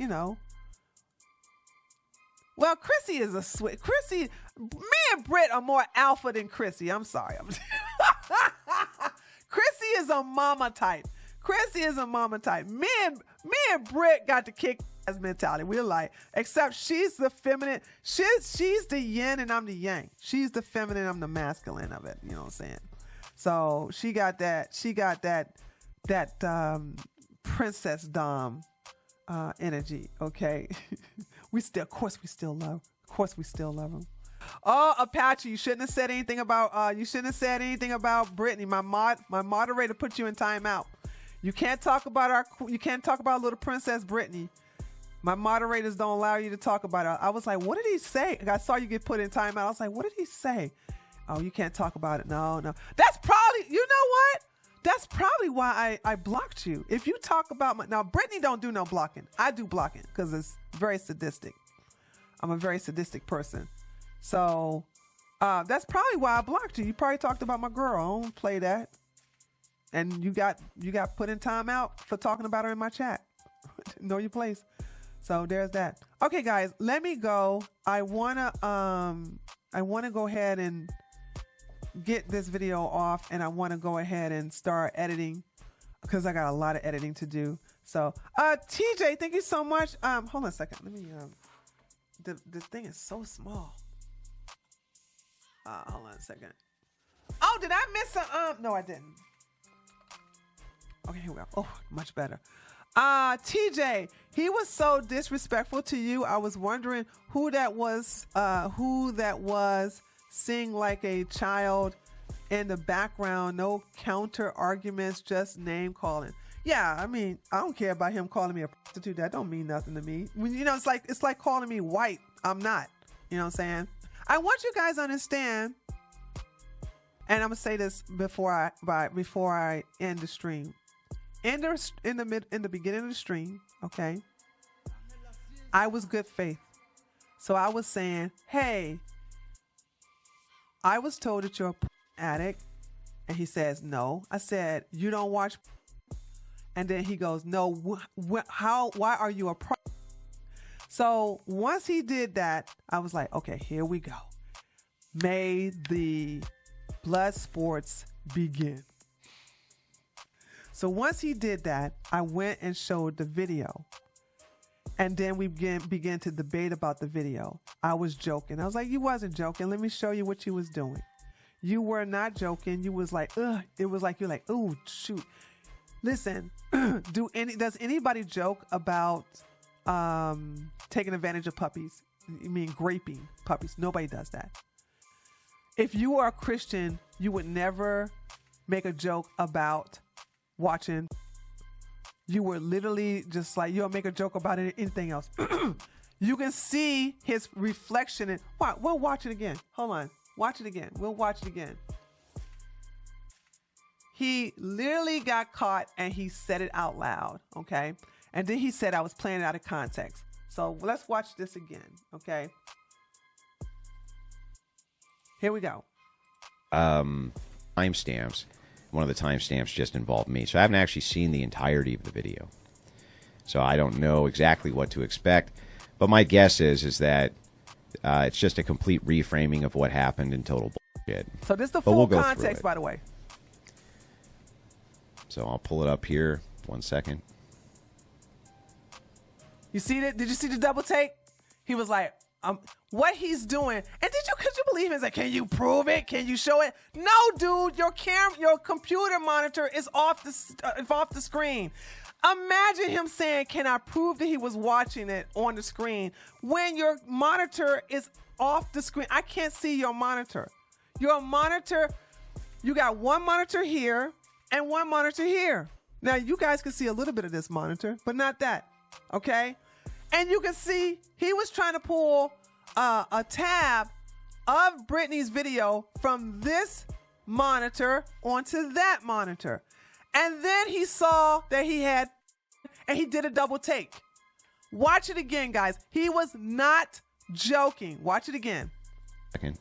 Well, Chrissy is a sweet. Chrissy, me and Britt are more alpha than Chrissy. I'm sorry. Chrissy is a mama type. Me and Britt got the kick ass mentality. We're like, except she's the feminine. She's the yin and I'm the yang. She's the feminine. I'm the masculine of it. You know what I'm saying? So she got that princess dom energy. Okay. Of course we still love him. Oh, Apache, you shouldn't have said anything about Brittany. My moderator put you in timeout. You can't talk about little princess Brittany. My moderators don't allow you to talk about her. I was like, what did he say? I saw you get put in timeout. I was like, what did he say? Oh, you can't talk about it. No. That's probably, you know what? That's probably why I blocked you. If you talk about now, Brittany don't do no blocking. I do blocking because it's very sadistic. I'm a very sadistic person. So that's probably why I blocked you. You probably talked about my girl. I don't play that. And you got put in timeout for talking about her in my chat. Know your place. So there's that. Okay, guys, let me go. I wanna go ahead and get this video off, and I want to go ahead and start editing because I got a lot of editing to do. So, TJ, thank you so much. Hold on a second. Let me. The thing is so small. Hold on a second. Oh, did I miss a? No, I didn't. Okay, here we go. Oh, much better. TJ, he was so disrespectful to you. I was wondering who that was. Sing like a child in the background. No counter arguments, just name calling. Yeah, I mean, I don't care about him calling me a prostitute. That don't mean nothing to me. When it's like calling me white. I'm not. You know what I'm saying? I want you guys to understand, and I'm gonna say this before I end the stream. In the beginning of the stream, okay, I was good faith. So I was saying, hey, I was told that you're a addict. And he says, no. I said, you don't watch. And then he goes, no, why are you a pro? So once he did that, I was like, okay, here we go. May the blood sports begin. So once he did that, I went and showed the video. And then we began to debate about the video. I was joking. I was like, you wasn't joking. Let me show you what you was doing. You were not joking. You was like, ugh. It was like, you're like, oh, shoot. Listen, does anybody joke about taking advantage of puppies? You mean graping puppies? Nobody does that. If you are a Christian, you would never make a joke about watching. You were literally just like, you'll make a joke about it, anything else. You can see his reflection. And we'll watch it again. Hold on. Watch it again. We'll watch it again. He literally got caught and he said it out loud. Okay. And then he said I was playing it out of context. So let's watch this again. Okay. Here we go. Timestamps. One of the timestamps just involved me. So I haven't actually seen the entirety of the video. So I don't know exactly what to expect. But my guess is that it's just a complete reframing of what happened in total bullshit. So this is the full context, by the way. So I'll pull it up here. 1 second. You see that? Did you see the double take? He was like, what he's doing. And could you believe him? He's like, can you prove it? Can you show it? No, dude, your computer monitor is off the screen. Imagine him saying, can I prove that he was watching it on the screen when your monitor is off the screen? I can't see your monitor. Your monitor, you got one monitor here and one monitor here. Now, you guys can see a little bit of this monitor, but not that. Okay? And you can see he was trying to pull a tab of Brittany's video from this monitor onto that monitor. And then he saw that and he did a double take. Watch it again, guys. He was not joking. Watch it again. Second.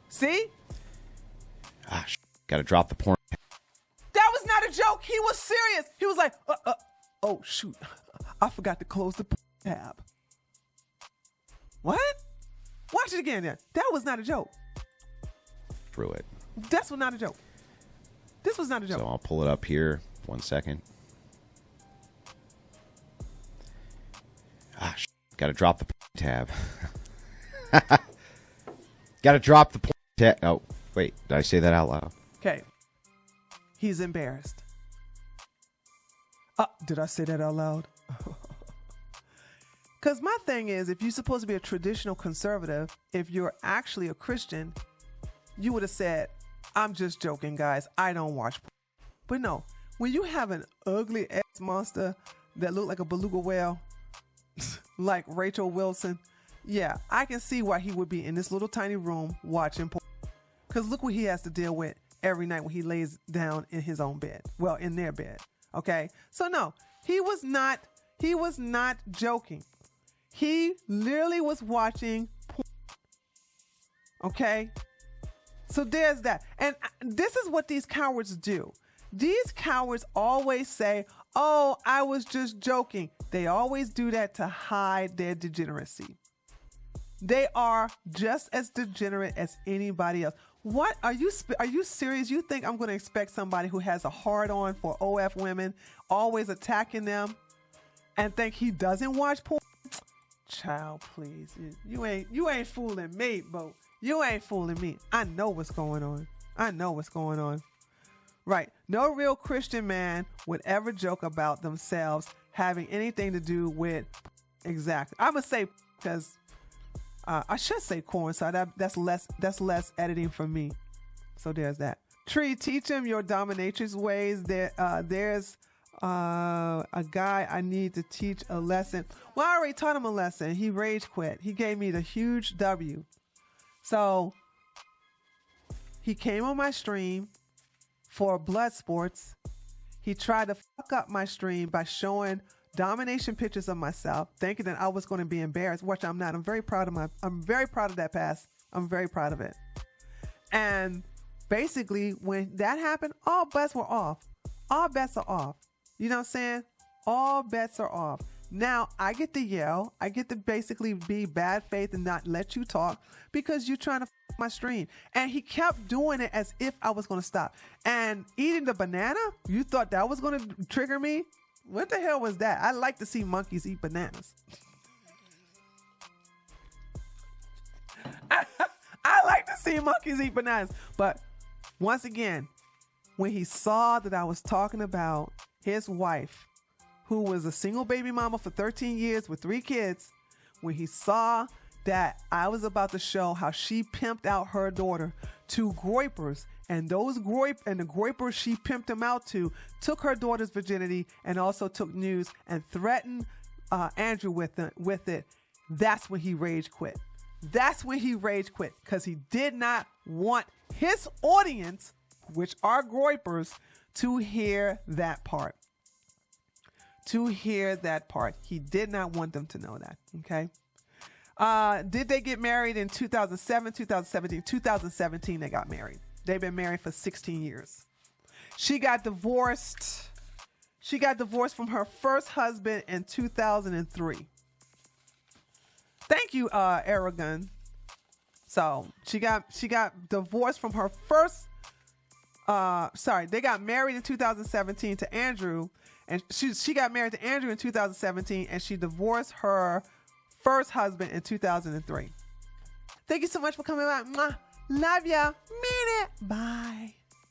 See? Gotta drop the porn. That was not a joke. He was serious. He was like, oh, shoot. I forgot to close the tab. What? Watch it again then. That was not a joke. Through it. That's not a joke. This was not a joke. So I'll pull it up here. 1 second. Gotta drop the tab. Gotta drop the tab. Oh, wait. Did I say that out loud? Okay. He's embarrassed. Did I say that out loud? Because my thing is, if you're supposed to be a traditional conservative, if you're actually a Christian, you would have said, I'm just joking, guys. I don't watch porn. But no, when you have an ugly ass monster that look like a beluga whale, like Rachel Wilson, yeah, I can see why he would be in this little tiny room watching porn. Because look what he has to deal with every night when he lays down in his own bed. Well, in their bed. Okay? So no, he was not joking. He literally was watching porn. Okay? So there's that. And this is what these cowards do. These cowards always say, oh, I was just joking. They always do that to hide their degeneracy. They are just as degenerate as anybody else. What are you serious? You think I'm going to expect somebody who has a hard-on for OF women, always attacking them, and think he doesn't watch porn? Child, please. You ain't fooling me, Bo. You ain't fooling me. I know what's going on. Right. No real Christian man would ever joke about themselves having anything to do with exactly. I'm gonna say because I should say corn, so that's less editing for me. So there's that. Tree, teach him your dominatrix ways. There's a guy I need to teach a lesson. Well, I already taught him a lesson. He rage quit. He gave me the huge W. So he came on my stream for BloodSports. He tried to fuck up my stream by showing domination pictures of myself, thinking that I was going to be embarrassed, which I'm not. I'm very proud of that pass. I'm very proud of it. And basically, when that happened, all bets were off. All bets are off. You know what I'm saying? All bets are off. Now I get to yell. I get to basically be bad faith and not let you talk because you're trying to f my stream. And he kept doing it as if I was going to stop. And eating the banana, you thought that was going to trigger me? What the hell was that? I like to see monkeys eat bananas. I like to see monkeys eat bananas. But once again, when he saw that I was talking about his wife, who was a single baby mama for 13 years with 3 kids, when he saw that I was about to show how she pimped out her daughter to groypers, and the groypers she pimped him out to took her daughter's virginity and also took news and threatened Andrew with it, that's when he rage quit. That's when he rage quit because he did not want his audience, which are groypers, to hear that part. He did not want them to know that. Okay. Did they get married in 2007, 2017? 2017, they got married. They've been married for 16 years. She got divorced. From her first husband in 2003. Thank you, Aragon. So she got divorced from her first. They got married in 2017 to Andrew. And she got married to Andrew in 2017, and she divorced her first husband in 2003. Thank you so much for coming by. Mwah. Love ya. Mean it. Bye.